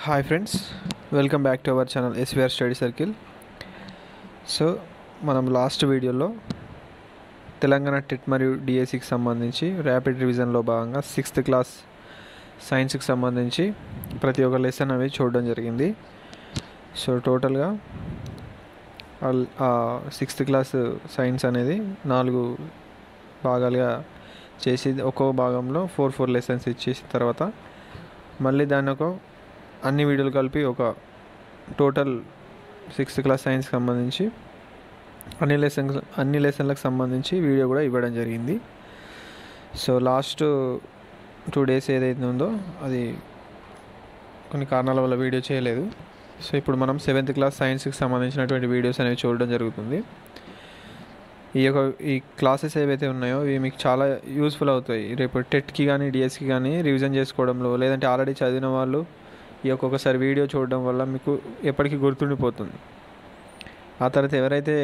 Hi friends, welcome back to our channel SVR study circle. So మనం last వీడియోలో Telangana TET మరియు డిఎస్సికి సంబంధించి ర్యాపిడ్ రివిజన్లో భాగంగా 6th క్లాస్ సైన్స్కి సంబంధించి ప్రతి ఒక్క లెసన్ అవి చూడడం జరిగింది. సో టోటల్గా 6th క్లాస్ సైన్స్ అనేది 4 భాగాలుగా చేసి ఒక్కో భాగంలో 4 లెసన్స్ ఇచ్చేసిన తర్వాత మళ్ళీ దాన్ని అన్ని వీడియోలు కలిపి ఒక టోటల్ 6th క్లాస్ సైన్స్కి సంబంధించి అన్ని లెసన్లకు సంబంధించి వీడియో కూడా ఇవ్వడం జరిగింది. సో లాస్ట్ 2 days ఏదైతే ఉందో అది కొన్ని కారణాల వల్ల వీడియో చేయలేదు. సో ఇప్పుడు మనం 7th క్లాస్ సైన్స్కి సంబంధించినటువంటి వీడియోస్ అనేవి చూడడం జరుగుతుంది. ఈ క్లాసెస్ ఏవైతే ఉన్నాయో ఇవి మీకు చాలా యూస్ఫుల్ అవుతాయి. రేపు టెట్కి కానీ డిఎస్కి కానీ రివిజన్ చేసుకోవడంలో, లేదంటే ఆల్రెడీ చదివిన వాళ్ళు ఈ ఒక్కొక్కసారి వీడియో చూడడం వల్ల మీకు ఎప్పటికీ గుర్తుండిపోతుంది. ఆ తర్వాత ఎవరైతే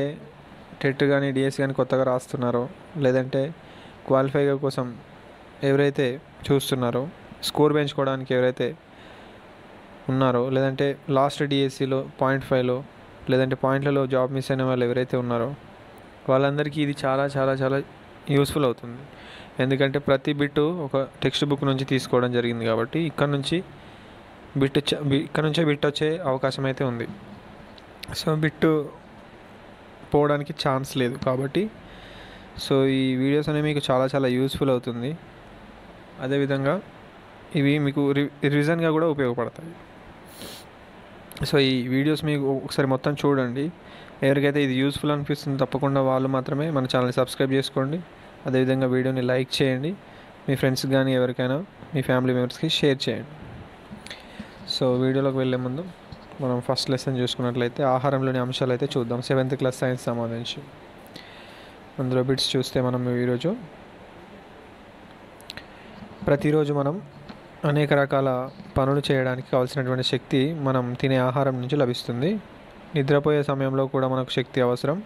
టెట్ కానీ డిఎస్ కానీ కొత్తగా రాస్తున్నారో, లేదంటే క్వాలిఫై కోసం ఎవరైతే చూస్తున్నారో, స్కోర్ పెంచుకోవడానికి ఎవరైతే ఉన్నారో, లేదంటే లాస్ట్ డిఎస్సిలో 0.5లో లేదంటే పాయింట్లలో జాబ్ మిస్ అయిన వాళ్ళు ఎవరైతే ఉన్నారో వాళ్ళందరికీ ఇది చాలా చాలా చాలా యూస్ఫుల్ అవుతుంది. ఎందుకంటే ప్రతి బిట్టు ఒక టెక్స్ట్ బుక్ నుంచి తీసుకోవడం జరిగింది కాబట్టి ఇక్కడ నుంచే బిట్ వచ్చే అవకాశం అయితే ఉంది. సో బిట్టు పోవడానికి ఛాన్స్ లేదు కాబట్టి సో ఈ వీడియోస్ అనేవి మీకు చాలా చాలా యూస్ఫుల్ అవుతుంది. అదేవిధంగా ఇవి మీకు రివిజన్గా కూడా ఉపయోగపడతాయి. సో ఈ వీడియోస్ మీకు ఒకసారి మొత్తం చూడండి. ఎవరికైతే ఇది యూస్ఫుల్ అనిపిస్తుందో తప్పకుండా వాళ్ళు మాత్రమే మన ఛానల్ని సబ్స్క్రైబ్ చేసుకోండి. అదేవిధంగా వీడియోని లైక్ చేయండి. మీ ఫ్రెండ్స్కి కానీ ఎవరికైనా మీ ఫ్యామిలీ మెంబర్స్కి షేర్ చేయండి. సో వీడియోలోకి వెళ్ళే ముందు మనం ఫస్ట్ లెసన్ చూసుకున్నట్లయితే ఆహారంలోని అంశాలు అయితే చూద్దాం. 7th క్లాస్ సైన్స్ సంబంధించి అందులో బిట్స్ చూస్తే మనం ఈరోజు ప్రతిరోజు మనం అనేక రకాల పనులు చేయడానికి కావాల్సినటువంటి శక్తి మనం తినే ఆహారం నుంచి లభిస్తుంది. నిద్రపోయే సమయంలో కూడా మనకు శక్తి అవసరం.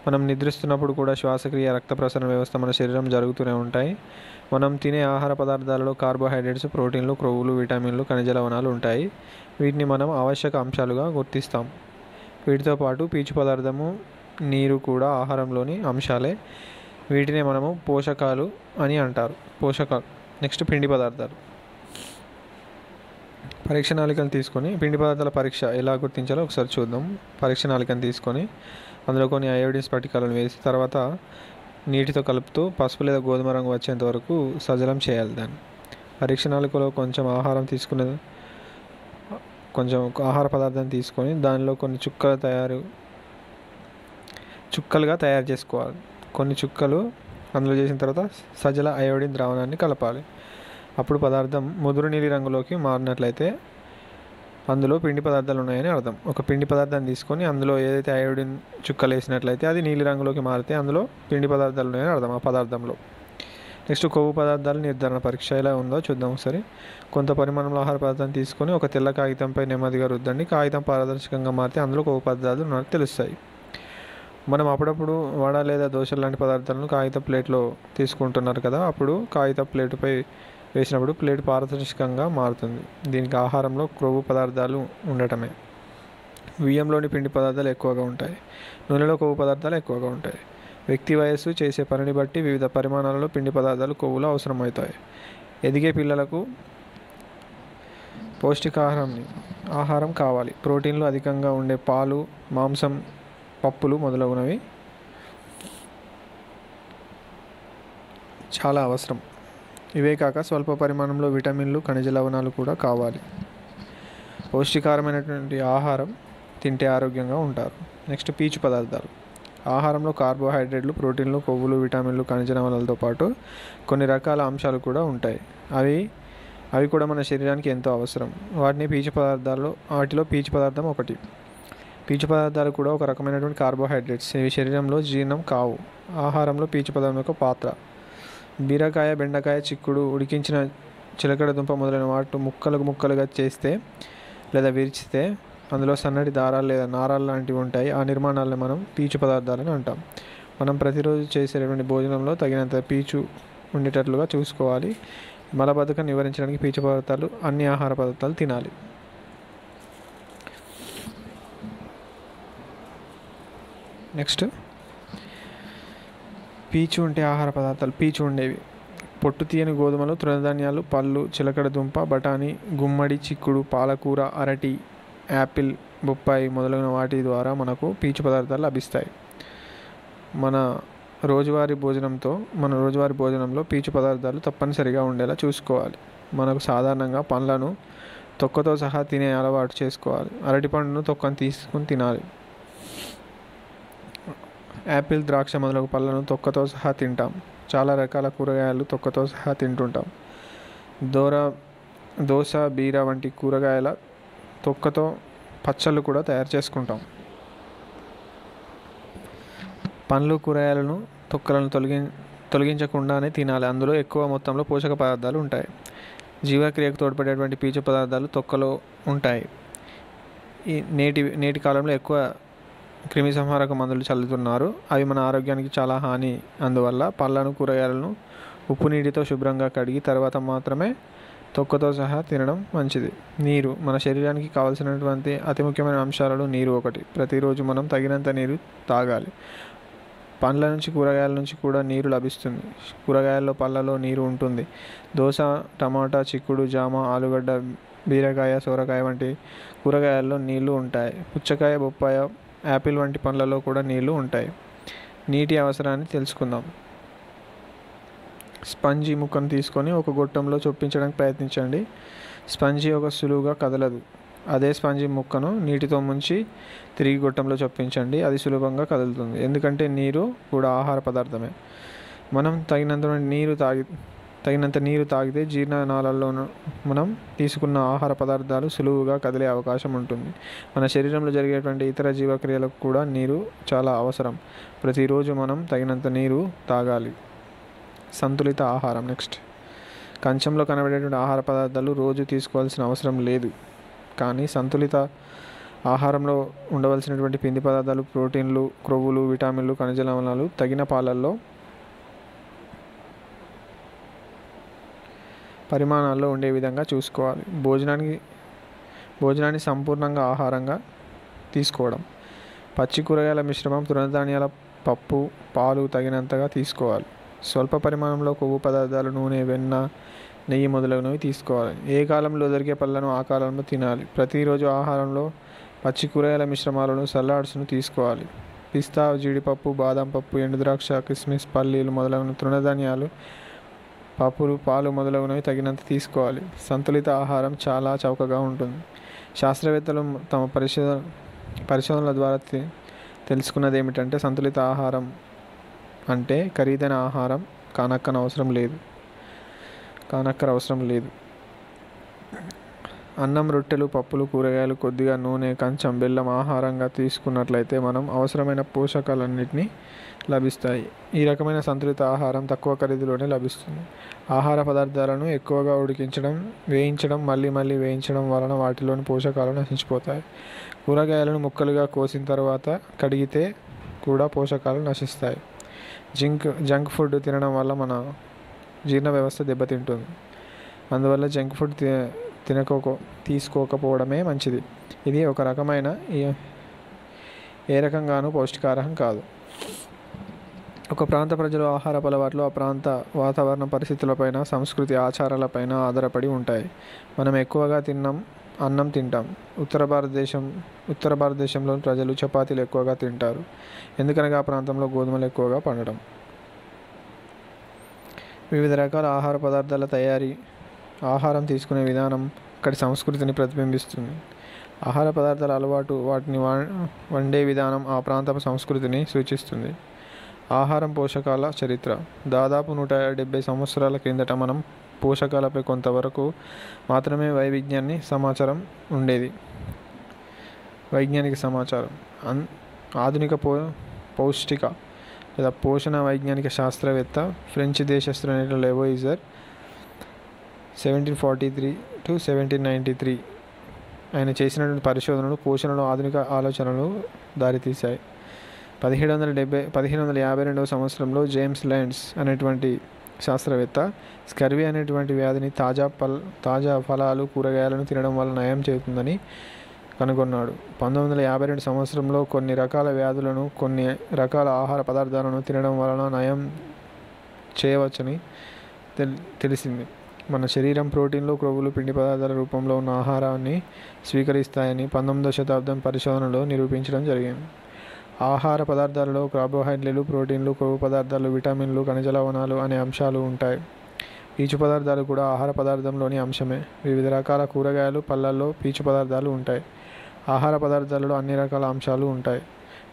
మనం నిద్రిస్తున్నప్పుడు కూడా శ్వాసక్రియ, రక్త ప్రసరణ వ్యవస్థ మన శరీరం జరుగుతూనే ఉంటాయి. మనం తినే ఆహార పదార్థాలలో కార్బోహైడ్రేట్స్, ప్రోటీన్లు, క్రొవ్వులు, విటమిన్లు, ఖనిజ లవణాలు ఉంటాయి. వీటిని మనం ఆవశ్యక అంశాలుగా గుర్తిస్తాం. వీటితో పాటు పీచు పదార్థము, నీరు కూడా ఆహారంలోని అంశాలే. వీటిని మనము పోషకాలు అని అంటారు. పోషకాలు. నెక్స్ట్ పిండి పదార్థాలు. పరీక్ష నాళికను తీసుకొని పిండి పదార్థాల పరీక్ష ఎలా గుర్తించాలో ఒకసారి చూద్దాం. పరీక్ష నాళికను తీసుకొని అందులో కొన్ని అయోడిన్ స్ఫటికాలను వేసి తర్వాత నీటితో కలుపుతూ పసుపు లేదా గోధుమ రంగు వచ్చేంత వరకు సజలం చేయాలి. దాన్ని పరీక్ష నాళికలో కొంచెం ఆహార పదార్థాన్ని తీసుకొని దానిలో కొన్ని చుక్కలుగా తయారు చేసుకోవాలి. కొన్ని చుక్కలు అందులో చేసిన తర్వాత సజల అయోడిన్ ద్రావణాన్ని కలపాలి. అప్పుడు పదార్థం ముదురు నీలి రంగులోకి మారినట్లయితే అందులో పిండి పదార్థాలు ఉన్నాయని అర్థం. ఒక పిండి పదార్థాన్ని తీసుకొని అందులో ఏదైతే అయోడిన్ చుక్కలు వేసినట్లయితే అది నీలి రంగులోకి మారితే అందులో పిండి పదార్థాలు ఉన్నాయని అర్థం ఆ పదార్థంలో. నెక్స్ట్ కొవ్వు పదార్థాల నిర్ధారణ పరీక్ష ఎలా ఉందో చూద్దాం ఒకసారి. కొంత పరిమాణంలో ఆహార పదార్థాన్ని తీసుకొని ఒక తెల్ల కాగితంపై నెమ్మదిగా రుద్దండి. కాగితం పారదర్శకంగా మారితే అందులో కొవ్వు పదార్థాలు ఉన్నట్టు తెలుస్తాయి. మనం అప్పుడప్పుడు వడ లేదా దోశ లాంటి పదార్థాలను కాగిత ప్లేట్లో తీసుకుంటున్నారు కదా, అప్పుడు కాగిత ప్లేటుపై వేసినప్పుడు ప్లేట్ పారదర్శకంగా మారుతుంది. దీనికి ఆహారంలో క్రొవ్వు పదార్థాలు ఉండటమే. బియ్యంలోని పిండి పదార్థాలు ఎక్కువగా ఉంటాయి. నూనెలో కొవ్వు పదార్థాలు ఎక్కువగా ఉంటాయి. వ్యక్తి వయస్సు, చేసే పనిని బట్టి వివిధ పరిమాణాలలో పిండి పదార్థాలు, కొవ్వులు అవసరమవుతాయి. ఎదిగే పిల్లలకు ఆహారం కావాలి. ప్రోటీన్లు అధికంగా ఉండే పాలు, మాంసం, పప్పులు మొదలగునవి చాలా అవసరం. ఇవే కాక స్వల్ప పరిమాణంలో విటమిన్లు, ఖనిజ లవణాలు కూడా కావాలి. పౌష్టికారమైనటువంటి ఆహారం తింటే ఆరోగ్యంగా ఉంటారు. నెక్స్ట్ పీచు పదార్థాలు. ఆహారంలో కార్బోహైడ్రేట్లు, ప్రోటీన్లు, కొవ్వులు, విటమిన్లు, ఖనిజ లవణాలతో పాటు కొన్ని రకాల అంశాలు కూడా ఉంటాయి. అవి కూడా మన శరీరానికి ఎంతో అవసరం. వాటిలో పీచు పదార్థం ఒకటి. పీచు పదార్థాలు కూడా ఒక రకమైనటువంటి కార్బోహైడ్రేట్స్. ఇవి శరీరంలో జీర్ణం కావు. ఆహారంలో పీచు పదార్థం యొక్క పాత్ర. బీరకాయ, బెండకాయ, చిక్కుడు, ఉడికించిన చిలకడ దుంప మొదలైన వాటి ముక్కలుగా చేస్తే లేదా విరిచితే అందులో సన్నటి దారాలు లేదా నారాలు లాంటివి ఉంటాయి. ఆ నిర్మాణాలను మనం పీచు పదార్థాలని అంటాం. మనం ప్రతిరోజు చేసేటువంటి భోజనంలో తగినంత పీచు ఉండేటట్లుగా చూసుకోవాలి. మలబద్ధకం నివారించడానికి పీచు పదార్థాలు అన్ని ఆహార పదార్థాలు తినాలి. నెక్స్ట్ పీచు ఉంటే ఆహార పదార్థాలు పీచు ఉండేవి పొట్టు తీయని గోధుమలు, తృణధాన్యాలు, పళ్ళు, చిలకడ దుంప, బఠానీ, గుమ్మడి, చిక్కుడు, పాలకూర, అరటి, యాపిల్, బొప్పాయి మొదలైన వాటి ద్వారా మనకు పీచు పదార్థాలు లభిస్తాయి. మన రోజువారీ భోజనంలో పీచు పదార్థాలు తప్పనిసరిగా ఉండేలా చూసుకోవాలి. మనకు సాధారణంగా పండ్లను తొక్కతో సహా తినే అలవాటు చేసుకోవాలి. అరటిపండును తొక్కను తీసుకుని తినాలి. యాపిల్, ద్రాక్ష మొదలగు పళ్ళను తొక్కతో సహా తింటాం. చాలా రకాల కూరగాయలు తొక్కతో సహా తింటుంటాం. దోస, బీర వంటి కూరగాయల తొక్కతో పచ్చళ్ళు కూడా తయారు చేసుకుంటాం. పండ్లు, కూరగాయలను తొక్కలను తొలగించకుండానే తినాలి. అందులో ఎక్కువ మొత్తంలో పోషక పదార్థాలు ఉంటాయి. జీవక్రియకు తోడ్పడేటువంటి పీచు పదార్థాలు తొక్కలో ఉంటాయి. ఈ నేటి కాలంలో ఎక్కువ క్రిమి సంహారక మందులు చల్లుతున్నారు. అవి మన ఆరోగ్యానికి చాలా హాని. అందువల్ల పళ్ళను, కూరగాయలను ఉప్పు నీటితో శుభ్రంగా కడిగి తర్వాత మాత్రమే తొక్కతో సహా తినడం మంచిది. నీరు మన శరీరానికి కావాల్సినటువంటి అతి ముఖ్యమైన అంశాలలో నీరు ఒకటి. ప్రతిరోజు మనం తగినంత నీరు తాగాలి. పండ్ల నుంచి, కూరగాయల నుంచి కూడా నీరు లభిస్తుంది. కూరగాయల్లో, పళ్ళలో నీరు ఉంటుంది. దోస, టమాటా, చిక్కుడు, జామ, ఆలుగడ్డ, బీరకాయ, సొరకాయ వంటి కూరగాయల్లో నీళ్లు ఉంటాయి. పుచ్చకాయ, బొప్పాయ, యాపిల్ వంటి పండ్లలో కూడా నీళ్లు ఉంటాయి. నీటి అవసరాన్ని తెలుసుకుందాం. స్పంజీ ముక్కను తీసుకొని ఒక గొట్టంలో చొప్పించడానికి ప్రయత్నించండి. స్పంజీ సులువుగా కదలదు. అదే స్పంజీ ముక్కను నీటితో ముంచి తిరిగి గొట్టంలో చొప్పించండి. అది సులభంగా కదులుతుంది. ఎందుకంటే నీరు కూడా ఆహార పదార్థమే. మనం తగినంత నీరు తాగితే జీర్ణనాళాల్లో మనం తీసుకున్న ఆహార పదార్థాలు సులువుగా కదిలే అవకాశం ఉంటుంది. మన శరీరంలో జరిగేటువంటి ఇతర జీవక్రియలకు కూడా నీరు చాలా అవసరం. ప్రతిరోజు మనం తగినంత నీరు తాగాలి. సంతులిత ఆహారం. నెక్స్ట్, కంచంలో కనబడేటువంటి ఆహార పదార్థాలు రోజు తీసుకోవాల్సిన అవసరం లేదు. కానీ సంతులిత ఆహారంలో ఉండవలసినటువంటి పిండి పదార్థాలు, ప్రోటీన్లు, క్రొవ్వులు, విటమిన్లు, ఖనిజ లవణాలు తగిన పాలల్లో పరిమాణాల్లో ఉండే విధంగా చూసుకోవాలి. భోజనాన్ని సంపూర్ణంగా ఆహారంగా తీసుకోవడం. పచ్చి కూరగాయల మిశ్రమం, తృణధాన్యాల, పప్పు, పాలు తగినంతగా తీసుకోవాలి. స్వల్ప పరిమాణంలో కొవ్వు పదార్థాలు, నూనె, వెన్న, నెయ్యి మొదలగునవి తీసుకోవాలి. ఏ కాలంలో దొరికే పళ్ళను ఆ కాలంలో తినాలి. ప్రతిరోజు ఆహారంలో పచ్చి కూరగాయల మిశ్రమాలను, సలాడ్స్ను తీసుకోవాలి. పిస్తా, జీడిపప్పు, బాదం పప్పు, ఎండుద్రాక్ష, కిస్మిస్, పల్లీలు మొదలగు తృణధాన్యాలు, పప్పులు, పాలు మొదలగునవి తగినంత తీసుకోవాలి. సంతులిత ఆహారం చాలా చౌకగా ఉంటుంది. శాస్త్రవేత్తలు తమ పరిశోధనల ద్వారా తెలుసుకున్నది ఏమిటంటే, సంతులిత ఆహారం అంటే ఖరీదైన ఆహారం కానక్కర అవసరం లేదు. అన్నం, రొట్టెలు, పప్పులు, కూరగాయలు, కొద్దిగా నూనె, కొంచెం బెల్లం ఆహారంగా తీసుకున్నట్లయితే మనం అవసరమైన పోషకాలన్నింటినీ లభిస్తాయి. ఈ రకమైన సంతులిత ఆహారం తక్కువ ఖరీదులోనే లభిస్తుంది. ఆహార పదార్థాలను ఎక్కువగా ఉడికించడం, వేయించడం, మళ్ళీ వేయించడం వలన వాటిలోని పోషకాలు నశించిపోతాయి. కూరగాయలను ముక్కలుగా కోసిన తర్వాత కడిగితే కూడా పోషకాలు నశిస్తాయి. జంక్ ఫుడ్ తినడం వల్ల మన జీర్ణ వ్యవస్థ దెబ్బతింటుంది. అందువల్ల జంక్ ఫుడ్ తీసుకోకపోవడమే మంచిది. ఇది ఒక రకమైన ఏ రకంగానూ పౌష్టికాహారం కాదు. ఒక ప్రాంత ప్రజల ఆహారపు అలవాట్లు ఆ ప్రాంత వాతావరణ పరిస్థితులపైన, సంస్కృతి, ఆచారాలపైన ఆధారపడి ఉంటాయి. మనం ఎక్కువగా అన్నం తింటాం. ఉత్తర భారతదేశంలోని ప్రజలు చపాతీలు ఎక్కువగా తింటారు. ఎందుకనగా ఆ ప్రాంతంలో గోధుమలు ఎక్కువగా పండడం. వివిధ రకాల ఆహార పదార్థాల తయారీ, ఆహారం తీసుకునే విధానం అక్కడి సంస్కృతిని ప్రతిబింబిస్తుంది. ఆహార పదార్థాల అలవాటు, వాటిని వండే విధానం ఆ ప్రాంత సంస్కృతిని సూచిస్తుంది. ఆహారం, పోషకాల చరిత్ర. దాదాపు 170 సంవత్సరాల క్రిందట మనం పోషకాలపై కొంతవరకు మాత్రమే వైజ్ఞానిక సమాచారం. ఆధునిక పౌష్టిక లేదా పోషణ వైజ్ఞానిక శాస్త్రవేత్త ఫ్రెంచ్ దేశస్థుడు లెవోయిజర్ 1743 to 1793 ఆయన చేసినటువంటి పరిశోధనలు పోషణలో ఆధునిక ఆలోచనలు దారితీశాయి. 1752 సంవత్సరంలో జేమ్స్ ల్యాండ్స్ అనేటువంటి శాస్త్రవేత్త స్కర్వీ అనేటువంటి వ్యాధిని తాజా ఫలాలు, కూరగాయలను తినడం వల్ల నయం చేస్తుందని కనుగొన్నాడు. 1952 సంవత్సరంలో కొన్ని రకాల వ్యాధులను కొన్ని రకాల ఆహార పదార్థాలను తినడం వలన నయం చేయవచ్చని తెలిసింది. మన శరీరం ప్రోటీన్లు, క్రొవ్వులు, పిండి పదార్థాల రూపంలో ఉన్న ఆహారాన్ని స్వీకరిస్తాయని 19వ శతాబ్దం పరిశోధనలో నిరూపించడం జరిగింది. ఆహార పదార్థాలలో కార్బోహైడ్రేట్లు, ప్రోటీన్లు, కొవ్వు పదార్థాలు, విటమిన్లు, ఖనిజ లవణాలు అనే అంశాలు ఉంటాయి. పీచు పదార్థాలు కూడా ఆహార పదార్థంలోని అంశమే. వివిధ రకాల కూరగాయలు, పళ్ళల్లో పీచు పదార్థాలు ఉంటాయి. ఆహార పదార్థాలలో అన్ని రకాల అంశాలు ఉంటాయి.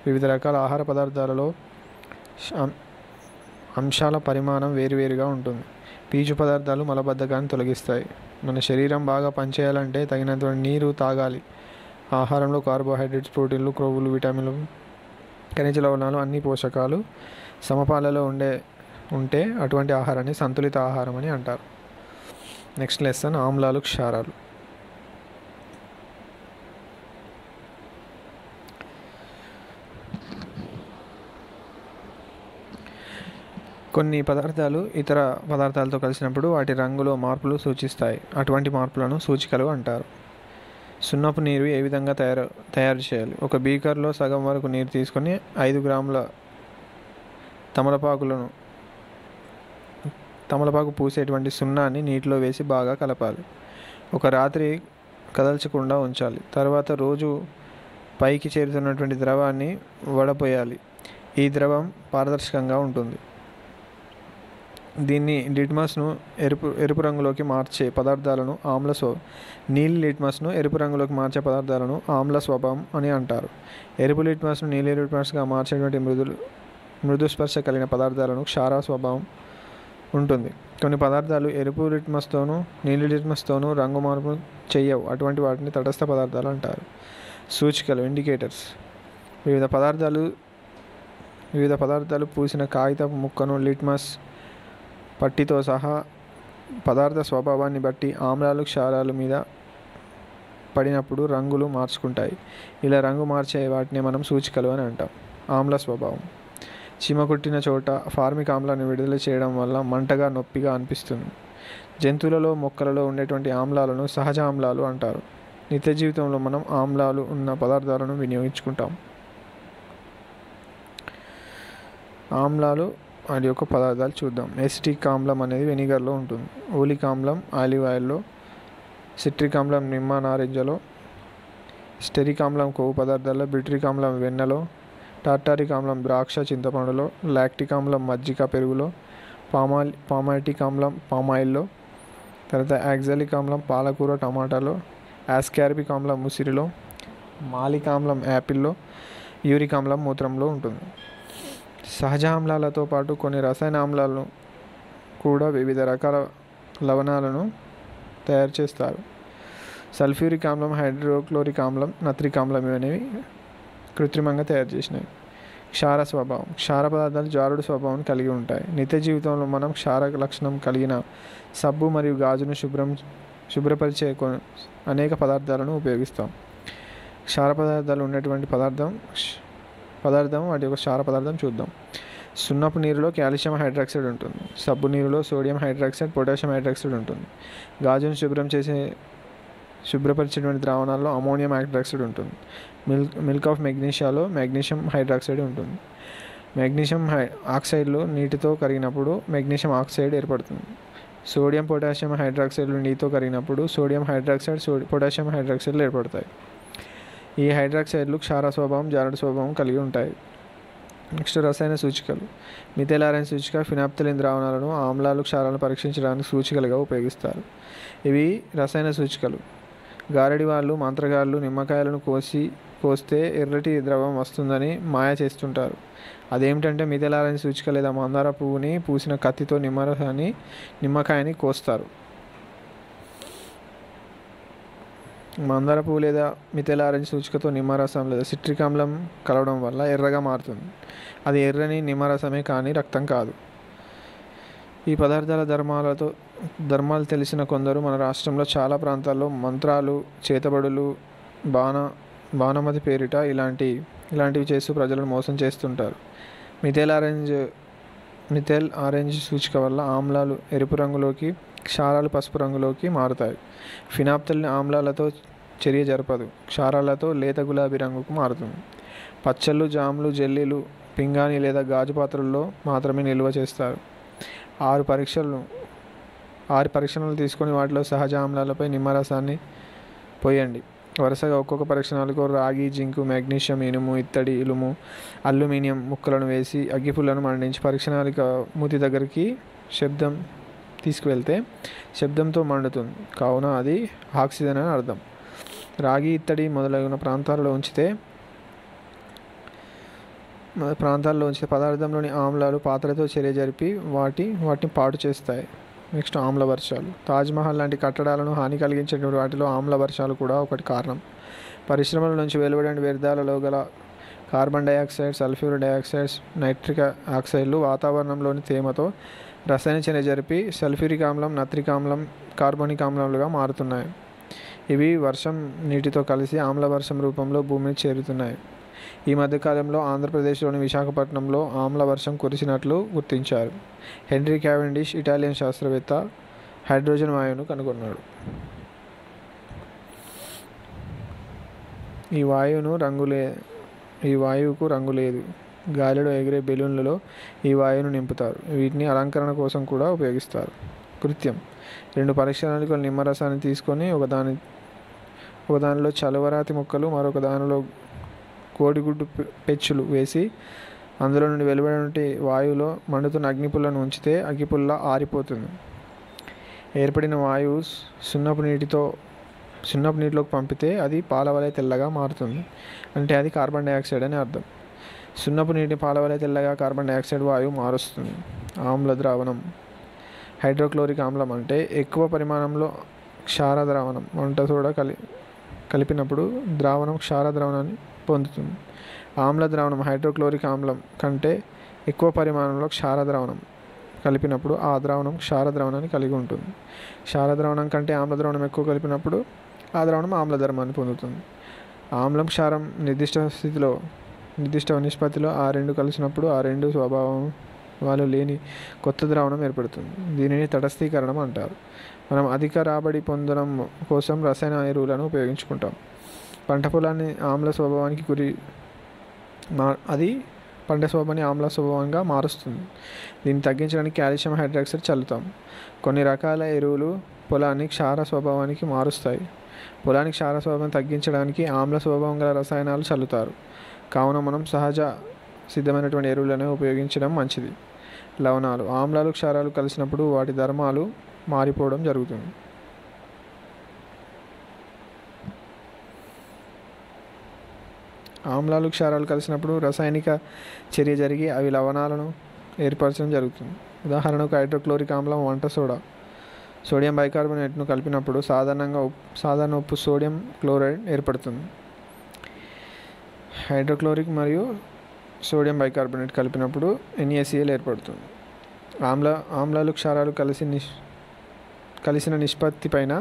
వివిధ రకాల ఆహార పదార్థాలలో అంశాల పరిమాణం వేరువేరుగా ఉంటుంది. పీచు పదార్థాలు మలబద్ధకాన్ని తొలగిస్తాయి. మన శరీరం బాగా పనిచేయాలంటే తగినంత నీరు తాగాలి. ఆహారంలో కార్బోహైడ్రేట్స్, ప్రోటీన్లు, క్రొవ్వులు, విటమిన్లు, ఖనిజ లవణాలు అన్ని పోషకాలు సమపాలలో ఉంటే అటువంటి ఆహారాన్ని సంతులిత ఆహారం అని అంటారు. నెక్స్ట్ లెసన్ ఆమ్లాలు, క్షారాలు. కొన్ని పదార్థాలు ఇతర పదార్థాలతో కలిసినప్పుడు వాటి రంగులో మార్పులు సూచిస్తాయి. అటువంటి మార్పులను సూచికలు అంటారు. సున్నపు నీరు ఏ విధంగా తయారు చేయాలి? ఒక బీకర్లో సగం వరకు నీరు తీసుకొని 5 గ్రాముల తమలపాకు పూసేటువంటి సున్నాన్ని నీటిలో వేసి బాగా కలపాలి. ఒక రాత్రి కదల్చకుండా ఉంచాలి. తర్వాత రోజు పైకి చేరుతున్నటువంటి ద్రవాన్ని వడపోయాలి. ఈ ద్రవం పారదర్శకంగా ఉంటుంది. దీన్ని లిట్మస్ను ఎరుపు రంగులోకి మార్చే పదార్థాలను నీలి లిట్మస్ను ఎరుపు రంగులోకి మార్చే పదార్థాలను ఆమ్ల స్వభావం అని అంటారు. ఎరుపు లిట్మస్ను నీలి లిట్మస్గా మార్చేటువంటి మృదు స్పర్శ కలిగిన పదార్థాలను క్షార స్వభావం ఉంటుంది. కొన్ని పదార్థాలు ఎరుపు లిట్మస్తోనూ నీలి లిట్మస్తోనూ రంగు మార్పు చెయ్యవు. అటువంటి వాటిని తటస్థ పదార్థాలు అంటారు. సూచికలు, ఇండికేటర్స్. వివిధ పదార్థాలు పూసిన కాగితపు ముక్కను లిట్మస్ పట్టితో సహా పదార్థ స్వభావాన్ని బట్టి ఆమ్లాలు, క్షారాలు మీద పడినప్పుడు రంగులు మార్చుకుంటాయి. ఇలా రంగు మార్చే వాటిని మనం సూచికలు అని అంటాం. ఆమ్ల స్వభావం. చీమ కుట్టిన చోట ఫార్మిక్ ఆమ్లాన్ని విడుదల చేయడం వల్ల మంటగా, నొప్పిగా అనిపిస్తుంది. జంతువులలో, మొక్కలలో ఉండేటువంటి ఆమ్లాలను సహజ ఆమ్లాలు అంటారు. నిత్య జీవితంలో మనం ఆమ్లాలు ఉన్న పదార్థాలను వినియోగించుకుంటాం. ఆమ్లాలు వాటి యొక్క పదార్థాలు చూద్దాం. ఎసిటిక్ ఆమ్లం అనేది వెనిగర్లో ఉంటుంది. ఓలిక్ ఆమ్లం ఆలివ్ ఆయిల్లో, సిట్రిక్ ఆమ్లం నిమ్మ నారింజలో, స్టెరిక్ ఆమ్లం కొవ్వు పదార్థాల్లో, బిట్రిక్ ఆమ్లం వెన్నలో, టార్టారిక్ ఆమ్లం ద్రాక్ష, చింతపండులో, లాక్టిక్ ఆమ్లం మజ్జిగ, పెరుగులో, పామాటిక్ ఆమ్లం పామాయిల్లో, తర్వాత యాక్సాలిక్ ఆమ్లం పాలకూర, టమాటాలో, ఆస్కార్బిక్ ఆమ్లం ఉసిరిలో, మాలిక్ ఆమ్లం యాపిల్లో, యూరిక్ ఆమ్లం మూత్రంలో ఉంటుంది. సహజ ఆమ్లాలతో పాటు కొన్ని రసాయన ఆమ్లాలను కూడా వివిధ రకాల లవణాలను తయారు చేస్తారు. సల్ఫ్యూరిక్ ఆమ్లం, హైడ్రోక్లోరిక్ ఆమ్లం, నత్రిక్ ఆమ్లం ఇవనేవి కృత్రిమంగా తయారు చేసినవి. క్షార స్వభావం. క్షార పదార్థాలు జారుడు స్వభావం కలిగి ఉంటాయి. నిత్య జీవితంలో మనం క్షార లక్షణం కలిగిన సబ్బు మరియు గాజును శుభ్రపరిచే అనేక పదార్థాలను ఉపయోగిస్తాం. క్షార పదార్థాలు ఉండేటువంటి పదార్థం వాటి యొక్క క్షార పదార్థం చూద్దాం. సున్నపు నీరులో కాల్షియం హైడ్రాక్సైడ్ ఉంటుంది. సబ్బు నీరులో సోడియం హైడ్రాక్సైడ్, పొటాషియం హైడ్రాక్సైడ్ ఉంటుంది. గాజును శుభ్రపరిచేటువంటి ద్రావణాల్లో అమోనియం హైడ్రాక్సైడ్ ఉంటుంది. మిల్క్ ఆఫ్ మెగ్నీషియాలో మెగ్నీషియం హైడ్రాక్సైడ్ ఉంటుంది. మెగ్నీషియం ఆక్సైడ్లు నీటితో కరిగినప్పుడు మెగ్నీషియం ఆక్సైడ్ ఏర్పడుతుంది. సోడియం, పొటాషియం హైడ్రాక్సైడ్లు నీటితో కరిగినప్పుడు సోడియం హైడ్రాక్సైడ్, పొటాషియం హైడ్రాక్సైడ్లు ఏర్పడతాయి. ఈ హైడ్రాక్సైడ్లు క్షార స్వభావం, జారుడు స్వభావం కలిగి ఉంటాయి. నెక్స్ట్ రసాయన సూచికలు. మిథైలారైన్ సూచిక ఫినాప్థలిన్ ద్రావణాలను ఆమ్లాలు, క్షారాలను పరీక్షించడానికి సూచికలుగా ఉపయోగిస్తారు. ఇవి రసాయన సూచికలు. గారడి వాళ్ళు, మంత్రగాళ్ళు నిమ్మకాయలను కోస్తే ఎర్రటి ద్రవం వస్తుందని మాయ చేస్తుంటారు. అదేమిటంటే మిథైలారైన్ సూచిక లేదా మందార పువ్వుని పూసిన కత్తితో నిమ్మకాయని కోస్తారు. మందార పువ్వు లేదా మిథైలారైన్ సూచికతో నిమ్మరసం లేదా సిట్రిక్ ఆమ్లం కలవడం వల్ల ఎర్రగా మారుతుంది. అది ఎర్రని నిమ్మరసమే కానీ రక్తం కాదు. ఈ పదార్థాల ధర్మాలు తెలిసిన కొందరు మన రాష్ట్రంలో చాలా ప్రాంతాల్లో మంత్రాలు, చేతబడులు, బాణమతి పేరిట ఇలాంటివి చేస్తూ ప్రజలను మోసం చేస్తుంటారు. మిథైల్ ఆరెంజ్ సూచిక వల్ల ఆమ్లాలు ఎరుపు రంగులోకి, క్షారాలు పసుపు రంగులోకి మారుతాయి. ఫినాప్థలిన్ ఆమ్లాలతో చర్య జరపదు. క్షారాలతో లేత గులాబీ రంగుకు మారుతుంది. పచ్చళ్ళు, జామ్లు, జెల్లీలు పింగాణి లేదా గాజు పాత్రల్లో మాత్రమే నిల్వ చేస్తారు. 6 పరీక్షణలు తీసుకొని వాటిలో సహజ ఆమ్లాలపై నిమ్మరసాన్ని పోయండి. వరుసగా ఒక్కొక్క పరీక్షణాలకు రాగి, జింకు, మెగ్నీషియం, ఇనుము, ఇత్తడి, ఇనుము, అల్యూమినియం ముక్కలను వేసి అగ్గిపుల్లను మండించి పరీక్షణాలిక మూతి దగ్గరికి శబ్దం తీసుకువెళ్తే శబ్దంతో మండుతుంది, కావున అది ఆక్సిజన్ అని అర్థం. రాగి, ఇత్తడి మొదలైన ప్రాంతాల్లో ఉంచితే పదార్థంలోని ఆమ్లాలు పాత్రతో చర్య జరిపి వాటిని పాడు చేస్తాయి. నెక్స్ట్ ఆమ్ల వర్షాలు. తాజ్మహల్ లాంటి కట్టడాలను హాని కలిగించేటువంటి వాటిలో ఆమ్ల వర్షాలు కూడా ఒకటి కారణం. పరిశ్రమల నుంచి వెలువడిన వ్యర్థాలలో గల carbon dioxide, sulphuric dioxides, nitric ఆక్సైడ్లు వాతావరణంలోని తేమతో రసాయన చర్య జరిపి సల్ఫ్యూరిక్ ఆమ్లం, నత్రిక్ ఆమ్లం, కార్బోనిక్ ఆమ్లాలుగా మారుతున్నాయి. ఇవి వర్షం నీటితో కలిసి ఆమ్ల వర్షం రూపంలో భూమిని చేరుతున్నాయి. ఈ మధ్యకాలంలో ఆంధ్రప్రదేశ్లోని విశాఖపట్నంలో ఆమ్ల వర్షం కురిసినట్లు గుర్తించారు. హెన్రీ క్యావెండిష్ ఇటాలియన్ శాస్త్రవేత్త హైడ్రోజన్ వాయువును కనుగొన్నాడు. ఈ వాయువుకు రంగు లేదు. గాలిలో ఎగిరే బెలూన్లలో ఈ వాయువును నింపుతారు. వీటిని అలంకరణ కోసం కూడా ఉపయోగిస్తారు. కృత్యం. 2 పరీక్షణాలకు నిమ్మరసాన్ని తీసుకొని ఒకదానిలో చలువరాతి ముక్కలు, మరొక దానిలో కోడిగుడ్డు పెచ్చులు వేసి అందులో నుండి వెలువడే వాయువులో మండుతున్న అగ్నిపుల్లను ఉంచితే అగ్గిపుల్ల ఆరిపోతుంది. ఏర్పడిన వాయువు సున్నపు నీటిలోకి పంపితే అది పాలవలె తెల్లగా మారుతుంది. అంటే అది కార్బన్ డైఆక్సైడ్ అని అర్థం. సున్నపు నీటి పాలవలె తెల్లగా కార్బన్ డైఆక్సైడ్ వాయువు మారుస్తుంది. ఆమ్ల ద్రావణం. హైడ్రోక్లోరిక్ ఆమ్లం అంటే ఎక్కువ పరిమాణంలో క్షార ద్రావణం. వంట సోడా కలిపినప్పుడు ద్రావణం క్షార ద్రావణాన్ని పొందుతుంది. ఆమ్ల ద్రావణం హైడ్రోక్లోరిక్ ఆమ్లం కంటే ఎక్కువ పరిమాణంలో క్షార ద్రావణం కలిపినప్పుడు ఆ ద్రావణం క్షార ద్రావణాన్ని కలిగి ఉంటుంది. క్షార ద్రావణం కంటే ఆమ్ల ద్రావణం ఎక్కువ కలిపినప్పుడు ఆ ద్రావణం ఆమ్ల ధర్మాన్ని పొందుతుంది. ఆమ్లం, క్షారం నిర్దిష్ట నిష్పత్తిలో ఆ రెండు కలిసినప్పుడు ఆ రెండు స్వభావాలు లేని కొత్త ద్రావణం ఏర్పడుతుంది. దీనిని తటస్థీకరణం అంటారు. మనం అధిక రాబడి పొందడం కోసం రసాయన ఎరువులను ఉపయోగించుకుంటాం. పంట పొలాన్ని ఆమ్ల స్వభావాన్ని ఆమ్ల స్వభావంగా మారుస్తుంది. దీన్ని తగ్గించడానికి కాల్షియం హైడ్రాక్సైడ్ చల్లుతాం. కొన్ని రకాల ఎరువులు పొలాన్ని క్షార స్వభావానికి మారుస్తాయి. పొలానికి క్షార స్వభావం తగ్గించడానికి ఆమ్ల స్వభావం గల రసాయనాలు చల్లుతారు. కావున మనం సహజ సిద్ధమైనటువంటి ఎరువులను ఉపయోగించడం మంచిది. లవణాలు. ఆమ్లాలు, క్షారాలు కలిసినప్పుడు వాటి ధర్మాలు మారిపోవడం జరుగుతుంది. ఆమ్లాలు, క్షారాలు కలిసినప్పుడు రసాయనిక చర్య జరిగి అవి లవణాలను ఏర్పరచడం జరుగుతుంది. ఉదాహరణకు హైడ్రోక్లోరిక్ ఆమ్లం, వంట సోడా, సోడియం బైకార్బోనేట్ను కలిపినప్పుడు సాధారణ ఉప్పు సోడియం క్లోరైడ్ ఏర్పడుతుంది. హైడ్రోక్లోరిక్ మరియు సోడియం బైకార్బోనేట్ కలిపినప్పుడు NaCl ఏర్పడుతుంది. ఆమ్లాలు, క్షారాలు కలిసిన నిష్పత్తి పైన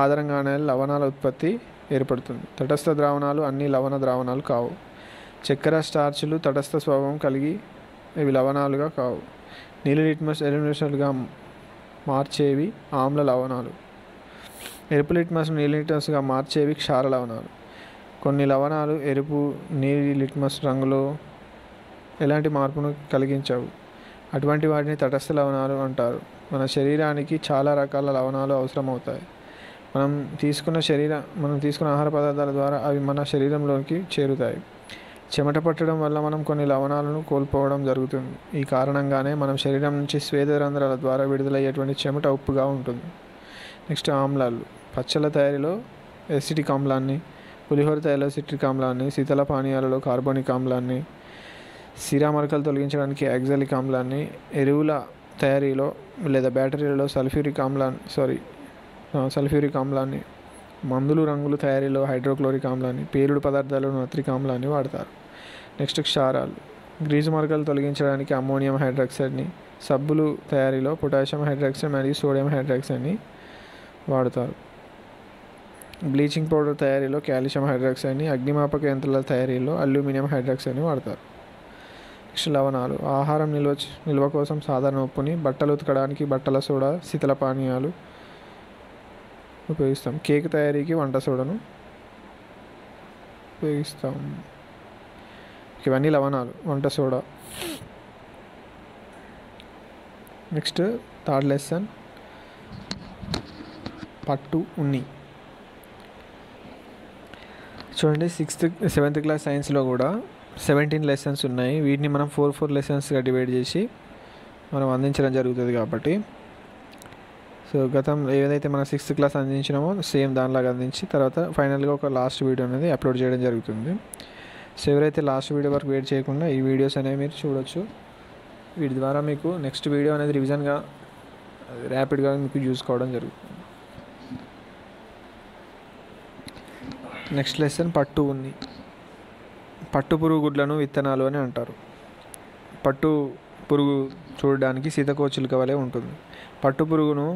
ఆధారంగానే లవణాల ఉత్పత్తి ఏర్పడుతుంది. తటస్థ ద్రావణాలు అన్ని లవణ ద్రావణాలు కావు. చక్కెర, స్టార్చ్లు తటస్థ స్వభావం కలిగి ఇవి లవణాలుగా కావు. నీలి లిట్మస్ ఎలిమినేషన్గా మార్చేవి ఆమ్ల లవణాలు. ఎరుపు లిట్మస్ను నీలి లిట్మస్గా మార్చేవి క్షార లవణాలు. కొన్ని లవణాలు ఎరుపు, నీలి లిట్మస్ రంగులో ఎలాంటి మార్పును కలిగించవు. అటువంటి వాటిని తటస్థ లవణాలు అంటారు. మన శరీరానికి చాలా రకాల లవణాలు అవసరమవుతాయి. మనం తీసుకున్న ఆహార పదార్థాల ద్వారా అవి మన శరీరంలోకి చేరుతాయి. చెమట పట్టడం వల్ల మనం కొన్ని లవణాలను కోల్పోవడం జరుగుతుంది. ఈ కారణంగానే మనం శరీరం నుంచి స్వేద రంధ్రాల ద్వారా విడుదలయ్యేటువంటి చెమట ఉప్పుగా ఉంటుంది. నెక్స్ట్ ఆమ్లాలు. పచ్చళ్ళ తయారీలో ఎసిటిక్ ఆమ్లాన్ని, పులిహోర తయారీలో సిట్రిక్ ఆమ్లాన్ని, శీతల పానీయాలలో కార్బోనిక్ ఆమ్లాన్ని, సిరా మరకలు తొలగించడానికి ఆక్సాలిక్ ఆమ్లాన్ని, ఎరువుల తయారీలో లేదా బ్యాటరీలలో సల్ఫ్యూరిక్ ఆమ్లాన్ని, మందులు, రంగులు తయారీలో హైడ్రోక్లోరిక్ ఆమ్లాన్ని, పేలుడు పదార్థాలలో నత్రిక్ ఆమ్లాన్ని వాడతారు. నెక్స్ట్ క్షారాలు. గ్రీజు మరకలు తొలగించడానికి అమ్మోనియం హైడ్రాక్సైడ్ని, సబ్బులు తయారీలో పొటాషియం హైడ్రాక్సైడ్ మరియు సోడియం హైడ్రాక్సైడ్ని వాడతారు. బ్లీచింగ్ పౌడర్ తయారీలో కాల్షియం హైడ్రాక్సైడ్ని, అగ్నిమాపక యంత్రాల తయారీలో అల్యూమినియం హైడ్రాక్సైడ్ని వాడతారు. నెక్స్ట్ లవణాలు. ఆహారం నిల్వ కోసం సాధారణ ఉప్పుని, బట్టలు ఉతకడానికి బట్టల సోడా, శీతల పానీయాలు ఉపయోగిస్తాం. కేక్ తయారీకి వంట సోడాను ఉపయోగిస్తాం. ఇవన్నీ లవణాలు, వంట సోడా. నెక్స్ట్ థర్డ్ లెసన్ పట్టు ఉన్ని. చూడండి, 7th క్లాస్ సైన్స్లో కూడా 17 లెసన్స్ ఉన్నాయి. వీటిని మనం 4 లెసన్స్గా డివైడ్ చేసి మనం అందించడం జరుగుతుంది. కాబట్టి సో ఏదైతే మనం 6th క్లాస్ అందించినామో సేమ్ దానిలాగా అందించి తర్వాత ఫైనల్గా ఒక లాస్ట్ వీడియో అనేది అప్లోడ్ చేయడం జరుగుతుంది. సో ఎవరైతే లాస్ట్ వీడియో వరకు వెయిట్ చేయకుండా ఈ వీడియోస్ అనేవి మీరు చూడొచ్చు. వీటి ద్వారా మీకు నెక్స్ట్ వీడియో అనేది రివిజన్గా ర్యాపిడ్గా మీకు చూసుకోవడం జరుగుతుంది. నెక్స్ట్ లెసన్ పట్టు ఉన్ని. పట్టు పురుగు గుడ్లను విత్తనాలు అని అంటారు. పట్టు పురుగు చూడడానికి సీతకోచిలుక వలె ఉంటుంది. పట్టు పురుగును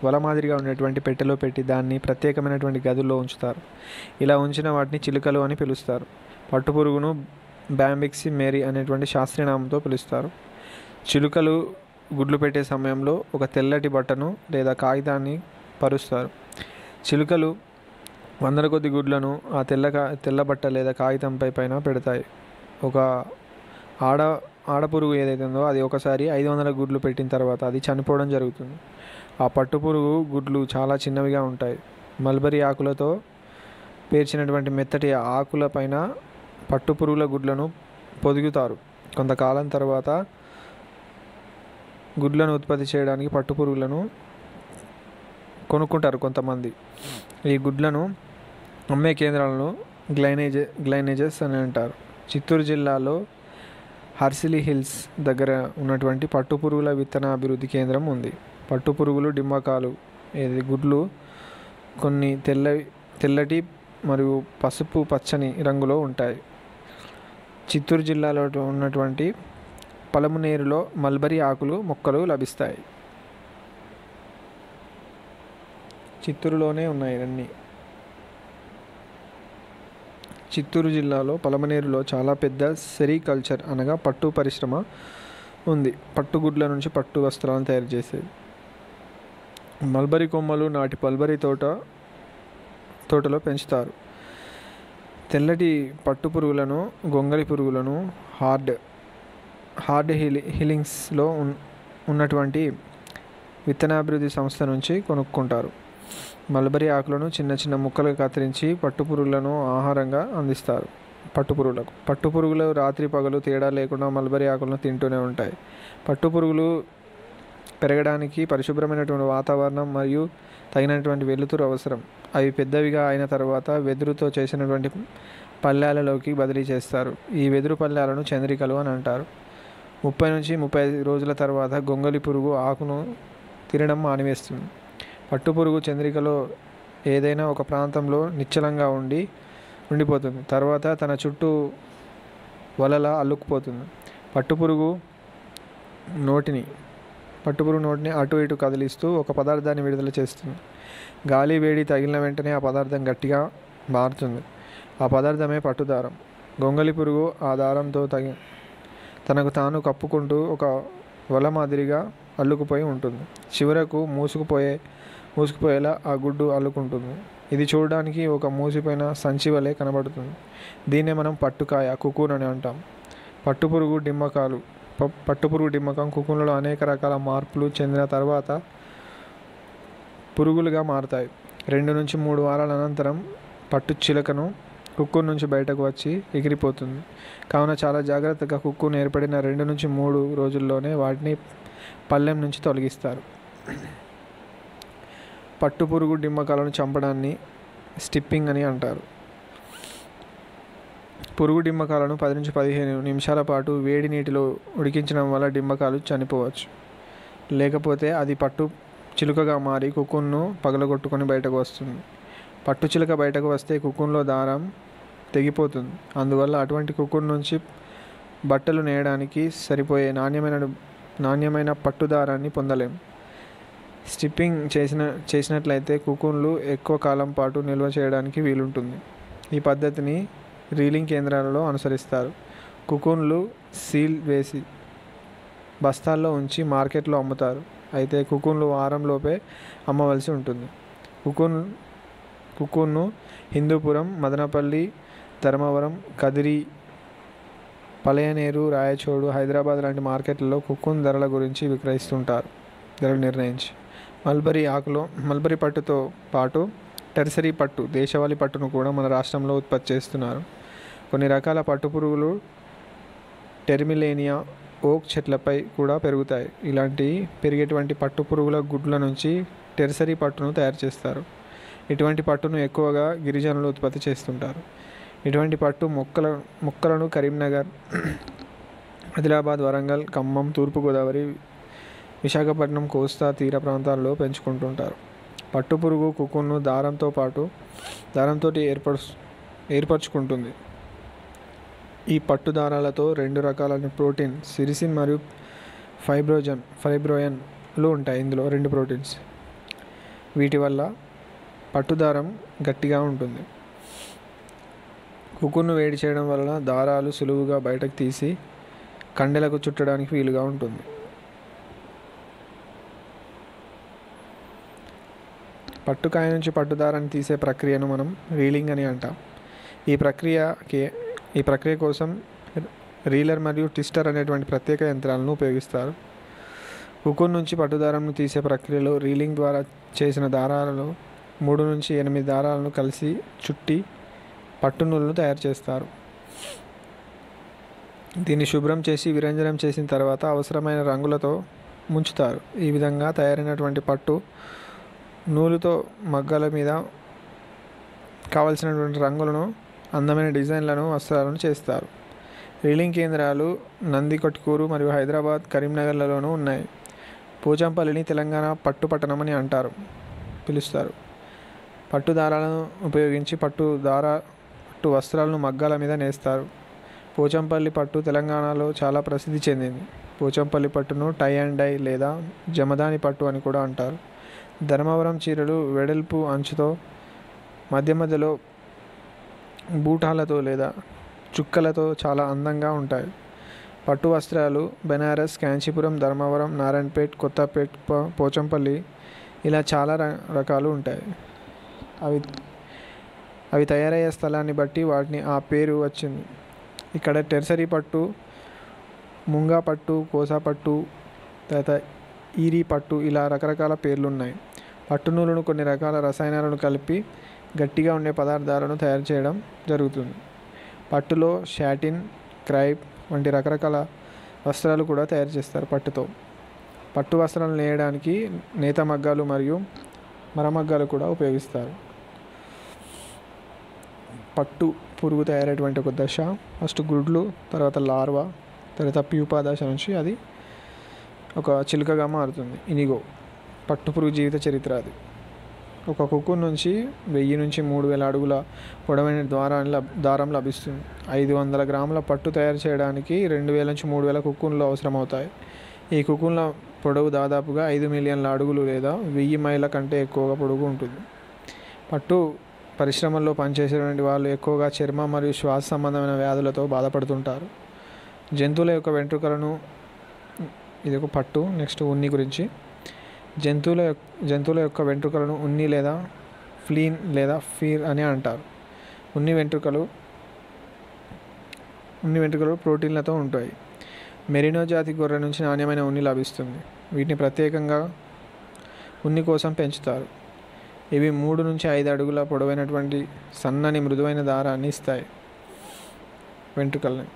వల మాదిరిగా ఉండేటువంటి పెట్టెలో పెట్టి దాన్ని ప్రత్యేకమైనటువంటి గదుల్లో ఉంచుతారు. ఇలా ఉంచిన వాటిని చిలుకలు అని పిలుస్తారు. పట్టు పురుగును బ్యాంబిక్సీ మేరీ అనేటువంటి శాస్త్రీయనామంతో పిలుస్తారు. చిలుకలు గుడ్లు పెట్టే సమయంలో ఒక తెల్లటి బట్టను లేదా కాగితాన్ని పరుస్తారు. చిలుకలు వందల కొద్ది గుడ్లను ఆ తెల్ల బట్ట లేదా కాగితంపై పైన పెడతాయి. ఒక ఆడపురుగు ఏదైతే ఉందో అది ఒకసారి 500 గుడ్లు పెట్టిన తర్వాత అది చనిపోవడం జరుగుతుంది. ఆ పట్టుపురుగు గుడ్లు చాలా చిన్నవిగా ఉంటాయి. మల్బరీ ఆకులతో పేర్చినటువంటి మెత్తటి ఆకుల పైన పట్టుపురుగుల గుడ్లను పొదుగుతారు. కొంతకాలం తర్వాత గుడ్లను ఉత్పత్తి చేయడానికి పట్టుపురుగులను కొనుక్కుంటారు కొంతమంది. ఈ గుడ్లను అమ్మే కేంద్రాలను గ్లైనేజెస్ అని అంటారు. చిత్తూరు జిల్లాలో హర్సిలీ హిల్స్ దగ్గర ఉన్నటువంటి పట్టుపురుగుల విత్తన అభివృద్ధి కేంద్రం ఉంది. పట్టుపురుగులు డిమ్మకాలు గుడ్లు కొన్ని తెల్లటి మరియు పసుపు పచ్చని రంగులో ఉంటాయి. చిత్తూరు జిల్లాలో ఉన్నటువంటి పలమనేరులో మల్బరీ ఆకులు మొక్కలు లభిస్తాయి. చిత్తూరులోనే ఉన్నాయి అన్నీ. చిత్తూరు జిల్లాలో పలమనేరులో చాలా పెద్ద సెరికల్చర్ అనగా పట్టు పరిశ్రమ ఉంది. పట్టుగుడ్ల నుంచి పట్టు వస్త్రాలను తయారు చేసేది. మల్బరీ కొమ్మలు నాటి మల్బరీ తోటలో పెంచుతారు. తెల్లటి పట్టు పురుగులను గొంగళి పురుగులను హార్డ్ హీలింగ్స్లో ఉన్నటువంటి విత్తనాభివృద్ధి సంస్థ నుంచి కొనుక్కుంటారు. మల్బరీ ఆకులను చిన్న చిన్న ముక్కలుగా కత్తిరించి పట్టుపురుగులను ఆహారంగా అందిస్తారు. పట్టుపురుగులు రాత్రి పగలు తేడా లేకుండా మల్బరీ ఆకులను తింటూనే ఉంటాయి. పట్టుపురుగులు పెరగడానికి పరిశుభ్రమైనటువంటి వాతావరణం మరియు తగినటువంటి వెలుతురు అవసరం. అవి పెద్దవిగా అయిన తర్వాత వెదురుతో చేసినటువంటి పళ్ళాలలోకి బదిలీ చేస్తారు. ఈ వెదురు పళ్ళాలను చంద్రికలు అని అంటారు. 30 నుంచి 35 రోజుల తర్వాత గొంగళి పురుగు ఆకును తినడం మానివేస్తుంది. పట్టుపురుగు చంద్రికలో ఏదైనా ఒక ప్రాంతంలో నిశ్చలంగా ఉండిపోతుంది. తర్వాత తన చుట్టూ వలలా అల్లుకుపోతుంది. పట్టుపురుగు నోటిని అటు ఇటు కదిలిస్తూ ఒక పదార్థాన్ని విడుదల చేస్తుంది. గాలి వేడి తగిలిన వెంటనే ఆ పదార్థం గట్టిగా మారుతుంది. ఆ పదార్థమే పట్టుదారం. గొంగళి పురుగు ఆ దారంతో తనకు తాను కప్పుకుంటూ ఒక వల మాదిరిగా అల్లుకుపోయి ఉంటుంది. చివరకు మూసుకుపోయేలా ఆ గుడ్డు అల్లుకుంటుంది. ఇది చూడడానికి ఒక మూసిపోయిన సంచి వలె కనబడుతుంది. దీన్నే మనం పట్టుకాయ కుకూన్ అని అంటాం. పట్టుపురుగు డిమ్మకం కుకూన్లలో అనేక రకాల మార్పులు చెందిన తర్వాత పురుగులుగా మారుతాయి. 2 నుంచి 3 వారాల అనంతరం పట్టు చిలకను కుక్కూన్ నుంచి బయటకు వచ్చి ఎగిరిపోతుంది. కావున చాలా జాగ్రత్తగా కుక్కూన్ ఏర్పడిన 2 నుంచి 3 రోజుల్లోనే వాటిని పళ్ళెం నుంచి తొలగిస్తారు. పట్టుపురుగు డిమ్మకాలను చంపడాన్ని స్టిప్పింగ్ అని అంటారు. పురుగు డిమ్మకాలను 10 నుంచి 15 నిమిషాల పాటు వేడి నీటిలో ఉడికించడం వల్ల డిమ్మకాలు చనిపోవచ్చు. లేకపోతే అది పట్టు చిలుకగా మారి కుక్కున్ను పగలగొట్టుకొని బయటకు వస్తుంది. పట్టు చిలుక బయటకు వస్తే కుక్కున్లో దారం తెగిపోతుంది. అందువల్ల అటువంటి కుక్కున్ నుంచి బట్టలు నేయడానికి సరిపోయే నాణ్యమైన పట్టు దారాన్ని పొందలేం. స్టిప్పింగ్ చేసినట్లయితే కుక్కున్లు ఎక్కువ కాలం పాటు నిల్వ చేయడానికి వీలుంటుంది. ఈ పద్ధతిని రీలింగ్ కేంద్రాలలో అనుసరిస్తారు. కుక్కున్లు సీల్ వేసి బస్తాల్లో ఉంచి మార్కెట్లో అమ్ముతారు. అయితే కుక్కున్లు వారంలోపే అమ్మవలసి ఉంటుంది. కుకున్ కుకున్ను హిందూపురం, మదనపల్లి, ధర్మవరం, కదిరి, పలయనేరు, రాయచోడు, హైదరాబాద్ లాంటి మార్కెట్లలో కుకున్ ధరల గురించి విక్రయిస్తుంటారు, ధరలు నిర్ణయించి. మల్బరీ పట్టుతో పాటు టెర్సరీ పట్టు, దేశవాళీ పట్టును కూడా మన రాష్ట్రంలో ఉత్పత్తి చేస్తున్నారు. కొన్ని రకాల పట్టుపురుగులు టెర్మిలేనియా ఓక్ చెట్లపై కూడా పెరుగుతాయి. ఇలాంటి పెరిగేటువంటి పట్టుపురుగుల గుడ్ల నుంచి టెర్సరీ పట్టును తయారు చేస్తారు. ఇటువంటి పట్టును ఎక్కువగా గిరిజనులు ఉత్పత్తి చేస్తుంటారు. ఇటువంటి పట్టు మొక్కలను కరీంనగర్, ఆదిలాబాద్, వరంగల్, ఖమ్మం, తూర్పుగోదావరి, విశాఖపట్నం, కోస్తా తీర ప్రాంతాల్లో పెంచుకుంటుంటారు. పట్టుపురుగు కుకున్ను దారంతో ఏర్పరచుకుంటుంది. ఈ పట్టు దారాలతో 2 రకాలైన ప్రోటీన్, సిరిసిన్ మరియు ఫైబ్రోయన్లు ఉంటాయి. ఇందులో 2 ప్రోటీన్స్. వీటి వల్ల పట్టుదారం గట్టిగా ఉంటుంది. కుకున్ను వేడి చేయడం వలన దారాలు సులువుగా బయటకు తీసి కండెలకు చుట్టడానికి వీలుగా ఉంటుంది. పట్టుకాయ నుంచి పట్టుదారాన్ని తీసే ప్రక్రియను మనం రీలింగ్ అని అంటాం. ఈ ప్రక్రియ కోసం రీలర్ మరియు ట్విస్టర్ అనేటువంటి ప్రత్యేక యంత్రాలను ఉపయోగిస్తారు. కుకున్ నుంచి పట్టుదారంను తీసే ప్రక్రియలో రీలింగ్ ద్వారా చేసిన దారాలలో 3 నుంచి 8 దారాలను కలిసి చుట్టి పట్టు నూలును తయారు చేస్తారు. దీన్ని శుభ్రం చేసి విరంజనం చేసిన తర్వాత అవసరమైన రంగులతో ముంచుతారు. ఈ విధంగా తయారైనటువంటి పట్టు నూలుతో మగ్గాల మీద కావలసినటువంటి రంగులను, అందమైన డిజైన్లను, వస్త్రాలను చేస్తారు. రీలింగ్ కేంద్రాలు నందికొట్కూరు మరియు హైదరాబాద్, కరీంనగర్లలోనూ ఉన్నాయి. పోచంపల్లిని తెలంగాణ పట్టణం అని పిలుస్తారు. పట్టు దారాలను ఉపయోగించి పట్టు వస్త్రాలను మగ్గాల మీద నేస్తారు. పోచంపల్లి పట్టు తెలంగాణలో చాలా ప్రసిద్ధి చెందింది. పోచంపల్లి పట్టును టై అండ్ డై లేదా జమదాని పట్టు అని కూడా అంటారు. ధర్మవరం చీరలు వెడల్పు అంచుతో మధ్యలో బూటాలతో లేదా చుక్కలతో చాలా అందంగా ఉంటాయి. పట్టు వస్త్రాలు బెనారస్, కాంచీపురం, ధర్మవరం, నారాయణపేట్, కొత్తపేట్, పోచంపల్లి ఇలా చాలా రకాలు ఉంటాయి. అవి తయారయ్యే స్థలాన్ని బట్టి వాటిని ఆ పేరు వచ్చింది. ఇక్కడ టెర్సరీ పట్టు, ముంగా పట్టు, కోసా పట్టు, తర్వాత ఈరీ పట్టు ఇలా రకరకాల పేర్లు ఉన్నాయి. పట్టు నూలును కొన్ని రకాల రసాయనాలను కలిపి గట్టిగా ఉండే పదార్థాలను తయారు చేయడం జరుగుతుంది. పట్టులో షాటిన్, క్రైప్ వంటి రకరకాల వస్త్రాలు కూడా తయారు చేస్తారు. పట్టు వస్త్రాలు నేయడానికి నేత మగ్గాలు మరియు మరమగ్గాలు కూడా ఉపయోగిస్తారు. పట్టు పురుగు తయారయ్యేటువంటి ఒక దశ ఫస్ట్ గుడ్లు, తర్వాత లార్వా, తర్వాత ప్యూపా దశ నుంచి అది ఒక చిలుకగా మారుతుంది. ఇనిగో పట్టు పురుగు జీవిత చరిత్ర. అది ఒక కుకున్ నుంచి 1000 నుంచి 3000 అడుగుల పొడవైన దారం లభిస్తుంది. 500 గ్రాముల పట్టు తయారు చేయడానికి 2000 నుంచి 3000 కుకున్లు అవసరమవుతాయి. ఈ కుకున్ల పొడవు దాదాపుగా 5 మిలియన్ల అడుగులు లేదా 1000 మైళ్ళ కంటే ఎక్కువగా పొడవు ఉంటుంది. పట్టు పరిశ్రమల్లో పనిచేసేటువంటి వాళ్ళు ఎక్కువగా చర్మ మరియు శ్వాస సంబంధమైన వ్యాధులతో బాధపడుతుంటారు. జంతువుల యొక్క వెంట్రుకలను, ఇది ఒక పట్టు. నెక్స్ట్ ఉన్ని గురించి. జంతువుల యొక్క వెంట్రుకలను ఉన్ని లేదా ఫ్లీన్ లేదా ఫీర్ అని అంటారు. ఉన్ని వెంట్రుకలు ప్రోటీన్లతో ఉంటాయి. మెరినో జాతి గొర్రె నుంచి నాణ్యమైన ఉన్ని లభిస్తుంది. వీటిని ప్రత్యేకంగా ఉన్ని కోసం పెంచుతారు. ఇవి 3 నుంచి 5 అడుగుల పొడవైనటువంటి సన్నని మృదువైన దారాన్ని ఇస్తాయి. వెంట్రుకల్ని.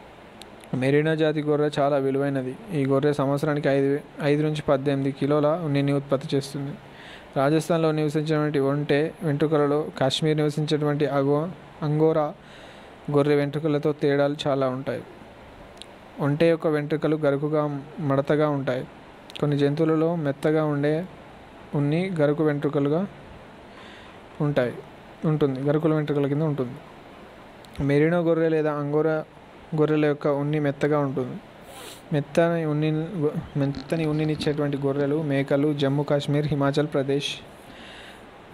మెరినో జాతి గొర్రె చాలా విలువైనది. ఈ గొర్రె సంవత్సరానికి 5 నుంచి 18 కిలోల ఉన్నిని ఉత్పత్తి చేస్తుంది. రాజస్థాన్లో నివసించినటువంటి ఒంటె వెంట్రుకలలో కాశ్మీర్ నివసించేటువంటి అంగోరా గొర్రె వెంట్రుకలతో తేడాలు చాలా ఉంటాయి. ఒంటె యొక్క వెంట్రుకలు గరుకుగా, మడతగా ఉంటాయి. కొన్ని జంతువులలో మెత్తగా ఉండే ఉన్ని గరుకు వెంట్రుకలుగా ఉంటుంది. గరుకుల వెంట్రుకల కింద ఉంటుంది. మెరినో గొర్రె లేదా అంగోరా గొర్రెల యొక్క ఉన్ని మెత్తగా ఉంటుంది. మెత్తని ఉన్నినిచ్చేటువంటి గొర్రెలు, మేకలు జమ్మూ కాశ్మీర్, హిమాచల్ ప్రదేశ్,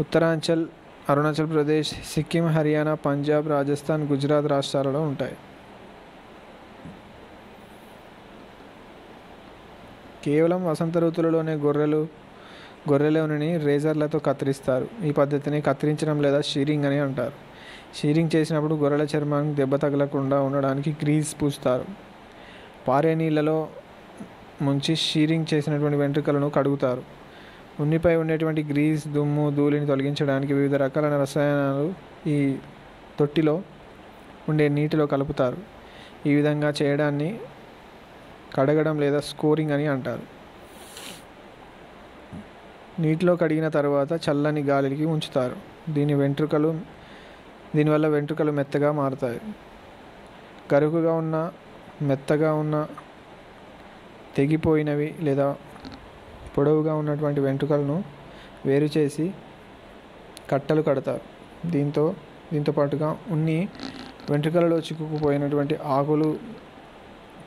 ఉత్తరాంచల్, అరుణాచల్ ప్రదేశ్, సిక్కిం, హర్యానా, పంజాబ్, రాజస్థాన్, గుజరాత్ రాష్ట్రాలలో ఉంటాయి. కేవలం వసంత ఋతువులలోనే గొర్రెలు గొర్రెల ఉన్నిని రేజర్లతో కత్తిరిస్తారు. ఈ పద్ధతిని కత్తిరించడం లేదా షీరింగ్ అని అంటారు. షీరింగ్ చేసినప్పుడు గొర్రెల చర్మానికి దెబ్బ తగలకుండా ఉండడానికి గ్రీజ్ పూస్తారు. పారే నీళ్ళలో ముంచి షీరింగ్ చేసినటువంటి వెంట్రుకలను కడుగుతారు. ఉన్నిపై ఉండేటువంటి గ్రీజ్, దుమ్ము, ధూళిని తొలగించడానికి వివిధ రకాలైన రసాయనాలు ఈ తొట్టిలో ఉండే నీటిలో కలుపుతారు. ఈ విధంగా చేయడాన్ని కడగడం లేదా స్కోరింగ్ అని అంటారు. నీటిలో కడిగిన తర్వాత చల్లని గాలికి ఉంచుతారు. దీనివల్ల వెంట్రుకలు మెత్తగా మారుతాయి. గరుకుగా ఉన్న, మెత్తగా ఉన్న, తెగిపోయినవి లేదా పొడవుగా ఉన్నటువంటి వెంట్రుకలను వేరు చేసి కట్టలు కడతారు. దీంతో పాటుగా వెంట్రుకలలో చిక్కుకుపోయినటువంటి ఆకులు,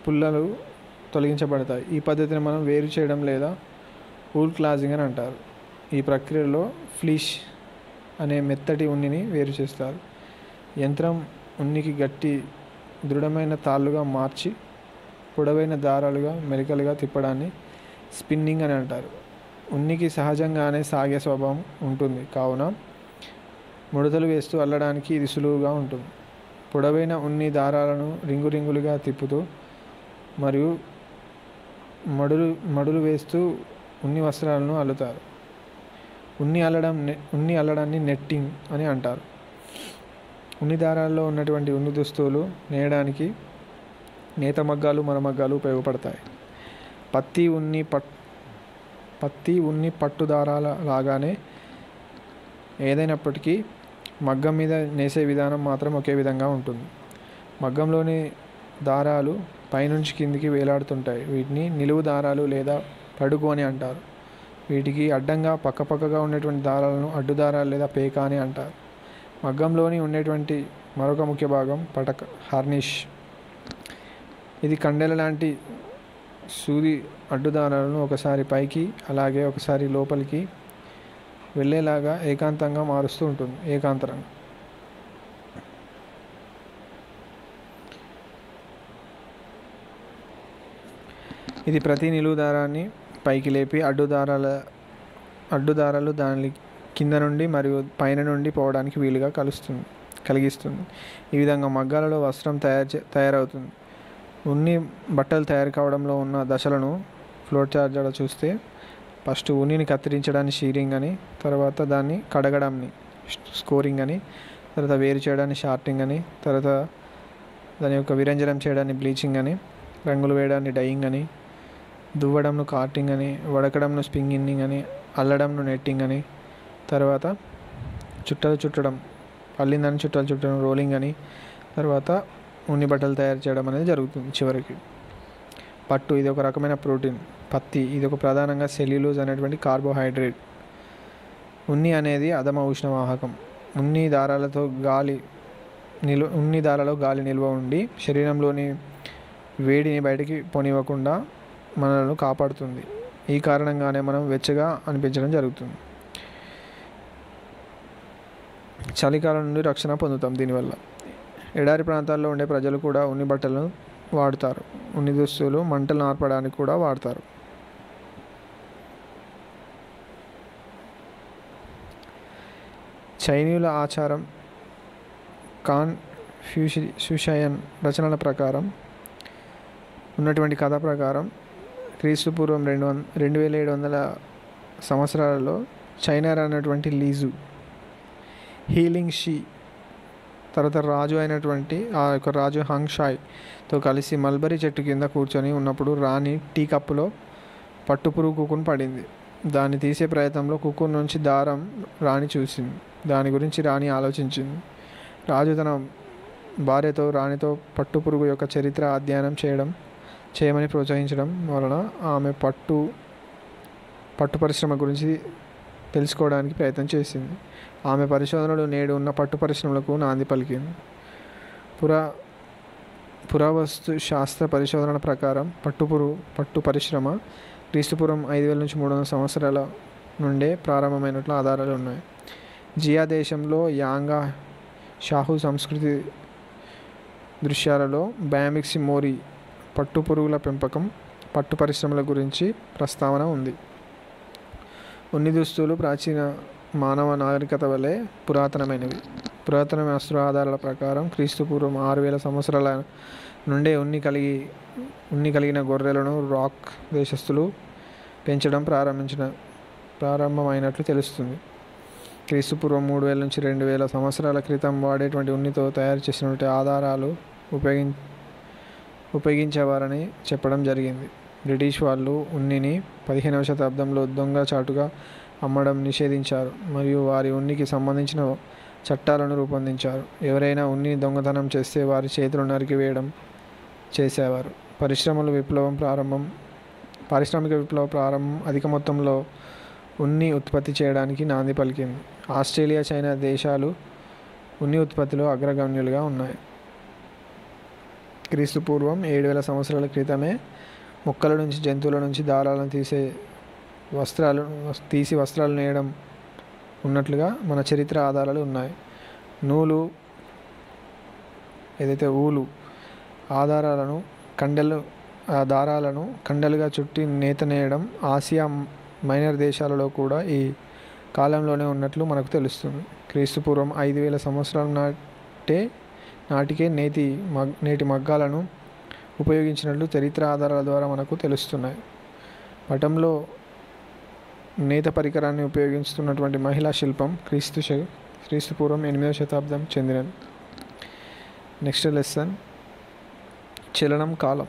పుల్లలు తొలగించబడతాయి. ఈ పద్ధతిని మనం వేరు చేయడం లేదా ఊల్ క్లాజింగ్ అని అంటారు. ఈ ప్రక్రియలో ఫ్లీష్ అనే మెత్తటి ఉన్నిని వేరు చేస్తారు. యంత్రం ఉనికి గట్టి దృఢమైన తాళ్ళుగా మార్చి పొడవైన దారాలుగా మెలికలుగా తిప్పడాన్ని స్పిన్నింగ్ అని అంటారు. ఉనికి సహజంగానే సాగే స్వభావం ఉంటుంది కావున ముడతలు వేస్తూ అల్లడానికి ఇది సులువుగా ఉంటుంది. పొడవైన ఉన్ని దారాలను రింగులుగా తిప్పుతూ మరియు మడులు వేస్తూ ఉన్ని వస్త్రాలను అల్లుతారు. ఉన్ని అల్లడాన్ని నెట్టింగ్ అని అంటారు. ఉన్ని దారాల్లో ఉన్నటువంటి ఉన్ని దుస్తులు నేయడానికి నేత మగ్గాలు, మరమగ్గాలు ఉపయోగపడతాయి. పత్తి ఉన్ని పట్టు దారాల లాగానే ఏదైనప్పటికీ మగ్గం మీద నేసే విధానం మాత్రం ఒకే విధంగా ఉంటుంది. మగ్గంలోని దారాలు పైనుంచి కిందికి వేలాడుతుంటాయి. వీటిని నిలువు దారాలు లేదా పడుగు అని అంటారు. వీటికి అడ్డంగా పక్కపక్కగా ఉండేటువంటి దారాలను అడ్డు దారాలు లేదా పేక అని అంటారు. మగ్గంలోని ఉండేటువంటి మరొక ముఖ్య భాగం పటక, హార్నిష్. ఇది కండెల లాంటి సూది అడ్డుదారాలను ఒకసారి పైకి అలాగే ఒకసారి లోపలికి వెళ్ళేలాగా ఏకాంతంగా మారుస్తూ ఉంటుంది. ఏకాంతరంగా ఇది ప్రతి నిలువు దారాన్ని పైకి లేపి అడ్డుదారాలు దాని కింద నుండి మరియు పైన నుండి పోవడానికి వీలుగా కలిగిస్తుంది. ఈ విధంగా మగ్గాలలో వస్త్రం తయారవుతుంది. ఉన్ని బట్టలు తయారు కావడంలో ఉన్న దశలను ఫ్లోట్ చార్ట్లో చూస్తే ఫస్ట్ ఉన్నిని కత్తిరించడాన్ని షీరింగ్ అని, తర్వాత దాన్ని కడగడాన్ని స్కోరింగ్ అని, తర్వాత వేరు చేయడాన్ని షార్టింగ్ అని, తర్వాత దాని యొక్క విరంజనం చేయడాన్ని బ్లీచింగ్ అని, రంగులు వేయడాన్ని డైయింగ్ అని, దువ్వడంను కార్టింగ్ అని, వడకడంను స్పిన్నింగ్ అని, అల్లడంను నెట్టింగ్ అని, తర్వాత చుట్టడం అల్లిందని చుట్టడం రోలింగ్ అని, తర్వాత ఉన్ని బట్టలు తయారు చేయడం అనేది జరుగుతుంది. చివరికి పట్టు, ఇది ఒక రకమైన ప్రోటీన్. పత్తి, ఇది ఒక ప్రధానంగా సెల్యులోజ్ అనేటువంటి కార్బోహైడ్రేట్. ఉన్ని అనేది అధమ ఉష్ణవాహకం. ఉన్ని దారాలలో గాలి నిల్వ ఉండి శరీరంలోని వేడిని బయటికి పోనివ్వకుండా మనలను కాపాడుతుంది. ఈ కారణంగానే మనం వెచ్చగా అనిపించడం జరుగుతుంది. చలికాలం నుండి రక్షణ పొందుతాం దీనివల్ల. ఎడారి ప్రాంతాల్లో ఉండే ప్రజలు కూడా ఉన్ని బట్టలను వాడుతారు. ఉన్ని దుస్తులు మంటలు ఆర్పడానికి కూడా వాడతారు. చైనీయుల ఆచారం కాన్ఫ్యూషియన్ రచనల ప్రకారం ఉన్నటువంటి కథ ప్రకారం క్రీస్తుపూర్వం 2700 సంవత్సరాలలో చైనా అన్నటువంటి లీజు హీలింగ్ షీ తర్వాత రాజు అయినటువంటి ఆ యొక్క రాజు హంగ్షాయ్తో కలిసి మల్బరీ చెట్టు కింద కూర్చొని ఉన్నప్పుడు రాణి టీ కప్పులో పట్టుపురుగు కుక్కును పడింది. దాన్ని తీసే ప్రయత్నంలో కుక్కును నుంచి దారం రాణి చూసింది. దాని గురించి రాణి ఆలోచించింది. రాజు తన భార్యతో రాణితో పట్టుపురుగు యొక్క చరిత్ర అధ్యయనం చేయమని ప్రోత్సహించడం వలన ఆమె పట్టు పరిశ్రమ గురించి తెలుసుకోవడానికి ప్రయత్నం చేసింది. ఆమె పరిశోధనలు నేడు ఉన్న పట్టు పరిశ్రమలకు నాంది పలికింది. పురావస్తు శాస్త్ర పరిశోధనల ప్రకారం పట్టు పరిశ్రమ క్రీస్తుపూర్వం 5000 నుంచి 300 సంవత్సరాల నుండే ప్రారంభమైనట్లు ఆధారాలు ఉన్నాయి. జియా దేశంలో యాంగా షాహు సంస్కృతి దృశ్యాలలో బయామిక్సి మోరీ పట్టు పురుగుల పెంపకం, పట్టు పరిశ్రమల గురించి ప్రస్తావన ఉంది. ఉన్ని దుస్తులు ప్రాచీన మానవ నాగరికత వలె పురాతనమైనవి. పురాతన వస్త్ర ఆధారాల ప్రకారం క్రీస్తుపూర్వం 6000 సంవత్సరాల నుండే ఉన్ని కలిగిన గొర్రెలను రాక్ దేశస్థులు పెంచడం ప్రారంభమైనట్లు తెలుస్తుంది. క్రీస్తుపూర్వం 3000 నుంచి 2000 సంవత్సరాల క్రితం వాడేటువంటి ఉన్నితో తయారు చేసినటువంటి ఆధారాలు ఉపయోగించేవారని చెప్పడం జరిగింది. బ్రిటిష్ వాళ్ళు ఉన్నిని 15వ శతాబ్దంలో దొంగచాటుగా అమ్మడం నిషేధించారు మరియు వారి ఉన్నికి సంబంధించిన చట్టాలను రూపొందించారు. ఎవరైనా ఉన్నిని దొంగతనం చేస్తే వారి చేతులు నరికివేయడం చేసేవారు. పారిశ్రామిక విప్లవ ప్రారంభం అధిక మొత్తంలో ఉన్ని ఉత్పత్తి చేయడానికి నాంది పలికింది. ఆస్ట్రేలియా, చైనా దేశాలు ఉన్ని ఉత్పత్తిలో అగ్రగణ్యులుగా ఉన్నాయి. క్రీస్తుపూర్వం 7000 సంవత్సరాల క్రితమే మొక్కల నుంచి, జంతువుల నుంచి దారాలను తీసి వస్త్రాలు నేయడం ఉన్నట్లుగా మన చరిత్ర ఆధారాలు ఉన్నాయి. ఊలు దారాలను కండలుగా చుట్టి నేత నేయడం ఆసియా మైనర్ దేశాలలో కూడా ఈ కాలంలోనే ఉన్నట్లు మనకు తెలుస్తుంది. క్రీస్తుపూర్వం 5000 సంవత్సరాల నాటికే నేటి మగ్గాలను ఉపయోగించినట్లు చరిత్ర ఆధారాల ద్వారా మనకు తెలుస్తున్నాయి. పటంలో నేత పరికరాన్ని ఉపయోగిస్తున్నటువంటి మహిళా శిల్పం క్రీస్తుపూర్వం 8వ శతాబ్దం చెందినది. నెక్స్ట్ లెసన్ చలనం, కాలం.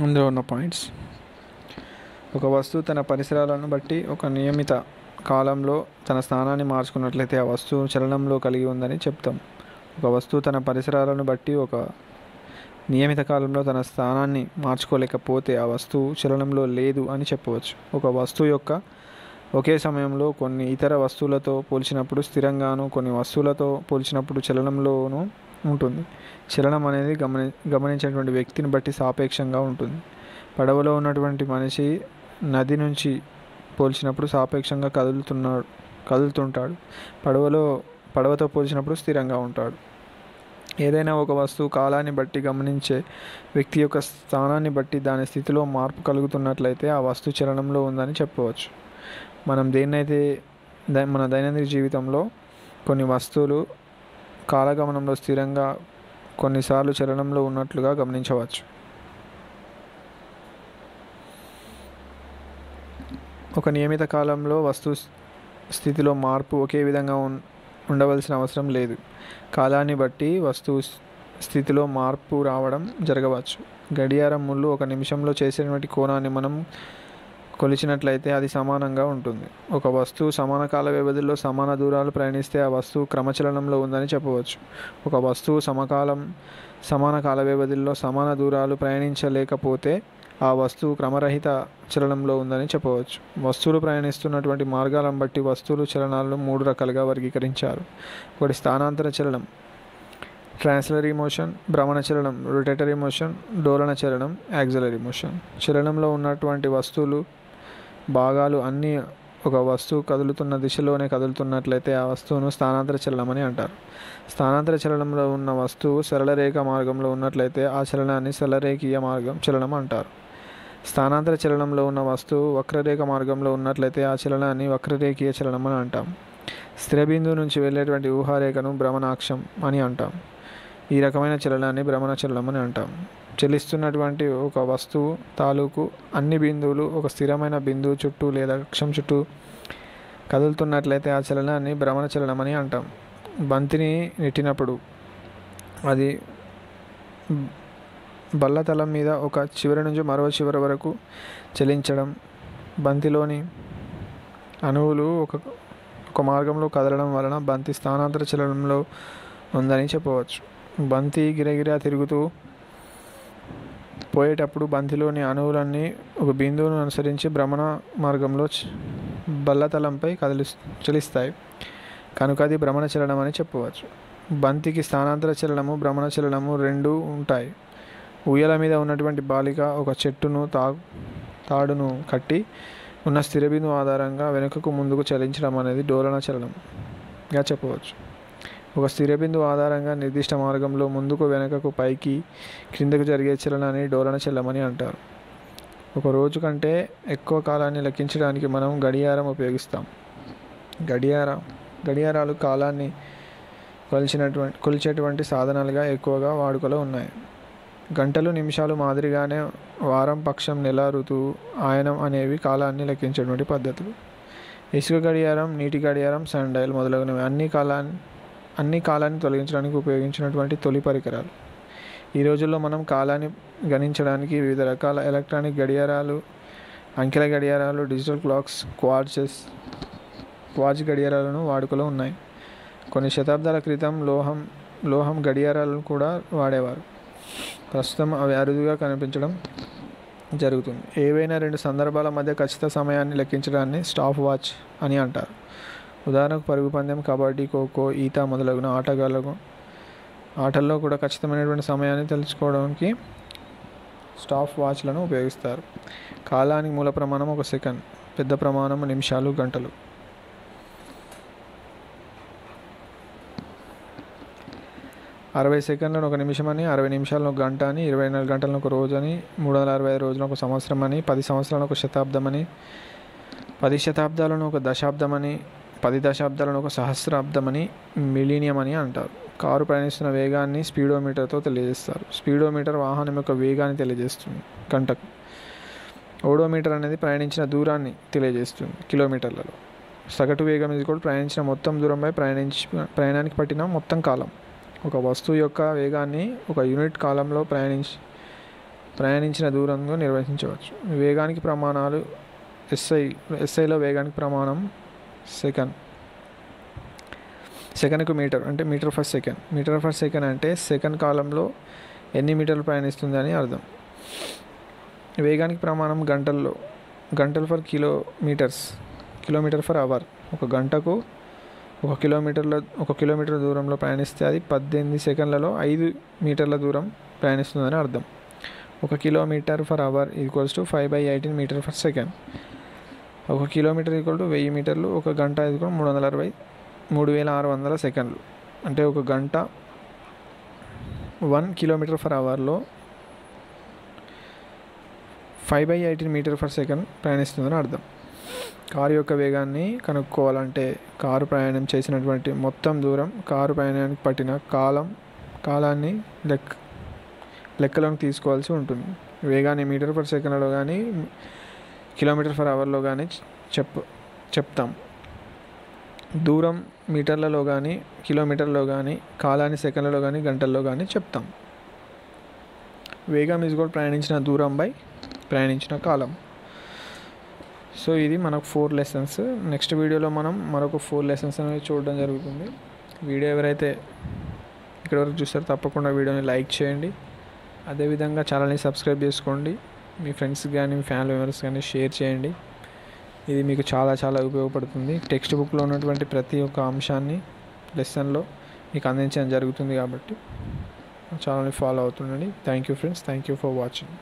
అందులో ఉన్న పాయింట్స్: ఒక వస్తువు తన పరిసరాలను బట్టి ఒక నియమిత కాలంలో తన స్థానాన్ని మార్చుకున్నట్లయితే ఆ వస్తువు చలనంలో కలిగి ఉందని చెప్తాం. ఒక వస్తువు తన పరిసరాలను బట్టి ఒక నియమిత కాలంలో తన స్థానాన్ని మార్చుకోలేకపోతే ఆ వస్తువు చలనంలో లేదు అని చెప్పవచ్చు. ఒక వస్తువు యొక్క ఒకే సమయంలో కొన్ని ఇతర వస్తువులతో పోల్చినప్పుడు స్థిరంగాను, కొన్ని వస్తువులతో పోల్చినప్పుడు చలనంలోనూ ఉంటుంది. చలనం అనేది గమనించేటువంటి వ్యక్తిని బట్టి సాపేక్షంగా ఉంటుంది. పడవలో ఉన్నటువంటి మనిషి నది నుంచి పోల్చినప్పుడు సాపేక్షంగా కదులుతుంటాడు. పడవతో పోల్చినప్పుడు స్థిరంగా ఉంటాడు. ఏదైనా ఒక వస్తువు కాలాన్ని బట్టి గమనించే వ్యక్తి యొక్క స్థానాన్ని బట్టి దాని స్థితిలో మార్పు కలుగుతున్నట్లయితే ఆ వస్తువు చలనంలో ఉందని చెప్పవచ్చు. మన దైనందిన జీవితంలో కొన్ని వస్తువులు కాలగమనంలో స్థిరంగా, కొన్నిసార్లు చలనంలో ఉన్నట్లుగా గమనించవచ్చు. ఒక నియమిత కాలంలో వస్తువు స్థితిలో మార్పు ఒకే విధంగా ఉండవలసిన అవసరం లేదు. కాలాన్ని బట్టి వస్తువు స్థితిలో మార్పు రావడం జరగవచ్చు. గడియారం ముళ్ళు ఒక నిమిషంలో చేసేటువంటి కోణాన్ని మనం కొలిచినట్లయితే అది సమానంగా ఉంటుంది. ఒక వస్తువు సమాన కాల వ్యవధిలో సమాన దూరాలు ప్రయాణిస్తే ఆ వస్తువు క్రమచలనంలో ఉందని చెప్పవచ్చు. ఒక వస్తువు సమాన కాల వ్యవధిలో సమాన దూరాలు ప్రయాణించలేకపోతే ఆ వస్తువు క్రమరహిత చలనంలో ఉందని చెప్పవచ్చు. వస్తువులు ప్రయాణిస్తున్నటువంటి మార్గాలను బట్టి వస్తువులు చలనాలను 3 రకాలుగా వర్గీకరించారు. ఒకటి స్థానాంతర చలనం, ట్రాన్స్లరీ మోషన్, భ్రమణ చలనం, రొటేటరీ మోషన్, డోలన చలనం, యాక్సిలరీ మోషన్. చలనంలో ఉన్నటువంటి వస్తువులు భాగాలు అన్నీ ఒక వస్తువు కదులుతున్న దిశలోనే కదులుతున్నట్లయితే ఆ వస్తువును స్థానాంతర చలనం అని అంటారు. స్థానాంతర చలనంలో ఉన్న వస్తువు సరళరేఖ మార్గంలో ఉన్నట్లయితే ఆ చలనాన్ని సరళరేఖీయ చలనం అంటారు. స్థానాంతర చలనంలో ఉన్న వస్తువు వక్రరేఖ మార్గంలో ఉన్నట్లయితే ఆ చలనాన్ని వక్రరేఖీయ చలనం అని అంటాం. స్థిర బిందువు నుంచి వెళ్ళేటువంటి ఊహారేఖను భ్రమణాక్షం అని అంటాం. ఈ రకమైన చలనాన్ని భ్రమణ చలనం అని అంటాం. చలిస్తున్నటువంటి ఒక వస్తువు తాలూకు అన్ని బిందువులు ఒక స్థిరమైన బిందువు చుట్టూ లేదా అక్షం చుట్టూ కదులుతున్నట్లయితే ఆ చలనాన్ని భ్రమణ చలనం అని అంటాం. బంతిని నెట్టినప్పుడు అది బల్లతలం మీద ఒక చివరి నుంచి మరో చివరి వరకు చలించడం, బంతిలోని అణువులు ఒక మార్గంలో కదలడం వలన బంతి స్థానాంతర చలనంలో ఉందని చెప్పవచ్చు. బంతి గిరగిరా తిరుగుతూ పోయేటప్పుడు బంతిలోని అణువులన్నీ ఒక బిందువును అనుసరించి భ్రమణ మార్గంలో బల్లతలంపై చలిస్తాయి కనుక అది భ్రమణ చలనం అని చెప్పవచ్చు. బంతికి స్థానాంతర చలనము, భ్రమణ చలనము రెండూ ఉంటాయి. ఉయ్యాల మీద ఉన్నటువంటి బాలిక ఒక చెట్టును తాడును కట్టి ఉన్న స్థిర బిందువు ఆధారంగా వెనుకకు ముందుకు చలించడం అనేది డోలన చలనంగా చెప్పవచ్చు. ఒక స్థిర బిందువు ఆధారంగా నిర్దిష్ట మార్గంలో ముందుకు, వెనుకకు, పైకి, క్రిందకు జరిగే చలనాన్ని డోలన చలనం అని అంటారు. ఒక రోజు కంటే ఎక్కువ కాలాన్ని లెక్కించడానికి మనం గడియారం ఉపయోగిస్తాం. గడియారాలు కాలాన్ని కొలిచేటువంటి సాధనాలుగా ఎక్కువగా వాడుకలో ఉన్నాయి. గంటలు, నిమిషాలు మాదిరిగానే వారం, పక్షం, నెల, ఋతువు, ఆయనం అనేవి కాలాన్ని లెక్కించేటువంటి పద్ధతులు. ఇసుక గడియారం, నీటి గడియారం, సన్ డయల్ మొదలగునవి అన్ని కాలాన్ని తొలగించడానికి ఉపయోగించినటువంటి తొలి పరికరాలు. ఈ రోజుల్లో మనం కాలాన్ని గణించడానికి వివిధ రకాల ఎలక్ట్రానిక్ గడియారాలు, అంకెల గడియారాలు, డిజిటల్ క్లాక్స్, క్వార్ట్జ్ గడియారాలను వాడుకలో ఉన్నాయి. కొన్ని శతాబ్దాల క్రితం లోహం గడియారాలను కూడా వాడేవారు. ప్రస్తుతం అవి అరుదుగా కనిపించడం జరుగుతుంది. ఏవైనా రెండు సందర్భాల మధ్య ఖచ్చిత సమయాన్ని లెక్కించడాన్ని స్టాప్ వాచ్ అని అంటారు. ఉదాహరణకు పరుగు పందెం, కబడ్డీ, ఖోఖో, ఈత మొదలగున ఆటల్లో కూడా ఖచ్చితమైనటువంటి సమయాన్ని తెలుసుకోవడానికి స్టాప్ వాచ్లను ఉపయోగిస్తారు. కాలానికి మూల ప్రమాణం 1 సెకండ్, పెద్ద ప్రమాణం నిమిషాలు, గంటలు. 60 సెకండ్లను 1 నిమిషం అని, 60 నిమిషాలను 1 గంట అని, 24 గంటలను 1 రోజు అని, 365 రోజులను 1 సంవత్సరం అని, 10 సంవత్సరాలను 1 శతాబ్దం అని, 10 శతాబ్దాలను 1 దశాబ్దం అని, 10 దశాబ్దాలను 1 సహస్రాబ్దం అని, మిలీనియం అని అంటారు. కారు ప్రయాణిస్తున్న వేగాన్ని స్పీడోమీటర్తో తెలియజేస్తారు. స్పీడోమీటర్ వాహనం యొక్క వేగాన్ని తెలియజేస్తుంది గంటకు. ఓడోమీటర్ అనేది ప్రయాణించిన దూరాన్ని తెలియజేస్తుంది కిలోమీటర్లలో. సగటు వేగం ప్రయాణించిన మొత్తం దూరంపై ప్రయాణానికి పట్టిన మొత్తం కాలం. ఒక వస్తువు యొక్క వేగాన్ని ఒక యూనిట్ కాలంలో ప్రయాణించిన దూరంగా నిర్వచించవచ్చు. వేగానికి ప్రమాణాలు ఎస్ఐలో వేగానికి ప్రమాణం సెకండ్కు మీటర్ అంటే metre per second. Metre per second అంటే సెకండ్ కాలంలో ఎన్ని మీటర్లు ప్రయాణిస్తుంది అని అర్థం. వేగానికి ప్రమాణం గంటలు ఫర్ కిలోమీటర్ ఫర్ అవర్. ఒక గంటకు 1 కిలోమీటర్ దూరంలో ప్రయాణిస్తే అది 18 సెకండ్లలో 5 మీటర్ల దూరం ప్రయాణిస్తుందని అర్థం. 1 kilometre per hour equals to 5/18 metre per second. 1 kilometre equal to 1000 మీటర్లు. 1 గంట ఈక్వల్ 3600 సెకండ్లు. అంటే 1 గంట 1 కిలోమీటర్ ఫర్ అవర్లో 5/18 మీటర్ ఫర్ సెకండ్ ప్రయాణిస్తుందని అర్థం. కారు యొక్క వేగాన్ని కనుక్కోవాలంటే కారు ప్రయాణం చేసినటువంటి మొత్తం దూరం, కారు ప్రయాణానికి పట్టిన కాలాన్ని లెక్కలోకి తీసుకోవాల్సి ఉంటుంది. వేగాన్ని మీటర్ పర్ సెకండ్లో కానీ కిలోమీటర్ ఫర్ అవర్లో కానీ చెప్తాం. దూరం మీటర్లలో కానీ కిలోమీటర్లో కానీ, కాలాన్ని సెకండ్లలో కానీ గంటల్లో కానీ చెప్తాం. వేగం ప్రయాణించిన దూరం బై ప్రయాణించిన కాలం. సో ఇది మనకు 4 లెసన్స్. నెక్స్ట్ వీడియోలో మనం మరొక 4 లెసన్స్ అనేవి చూడడం జరుగుతుంది. వీడియో ఎవరైతే ఇక్కడ వరకు చూస్తారో తప్పకుండా వీడియోని లైక్ చేయండి. అదేవిధంగా ఛానల్ని సబ్స్క్రైబ్ చేసుకోండి. మీ ఫ్రెండ్స్ కానీ మీ ఫ్యామిలీ మెంబర్స్ కానీ షేర్ చేయండి. ఇది మీకు చాలా చాలా ఉపయోగపడుతుంది. టెక్స్ట్ బుక్లో ఉన్నటువంటి ప్రతి ఒక్క అంశాన్ని లెసన్లో మీకు అందించడం జరుగుతుంది కాబట్టి ఛానల్ని ఫాలో అవుతుండండి. Thank you friends. Thank you for watching.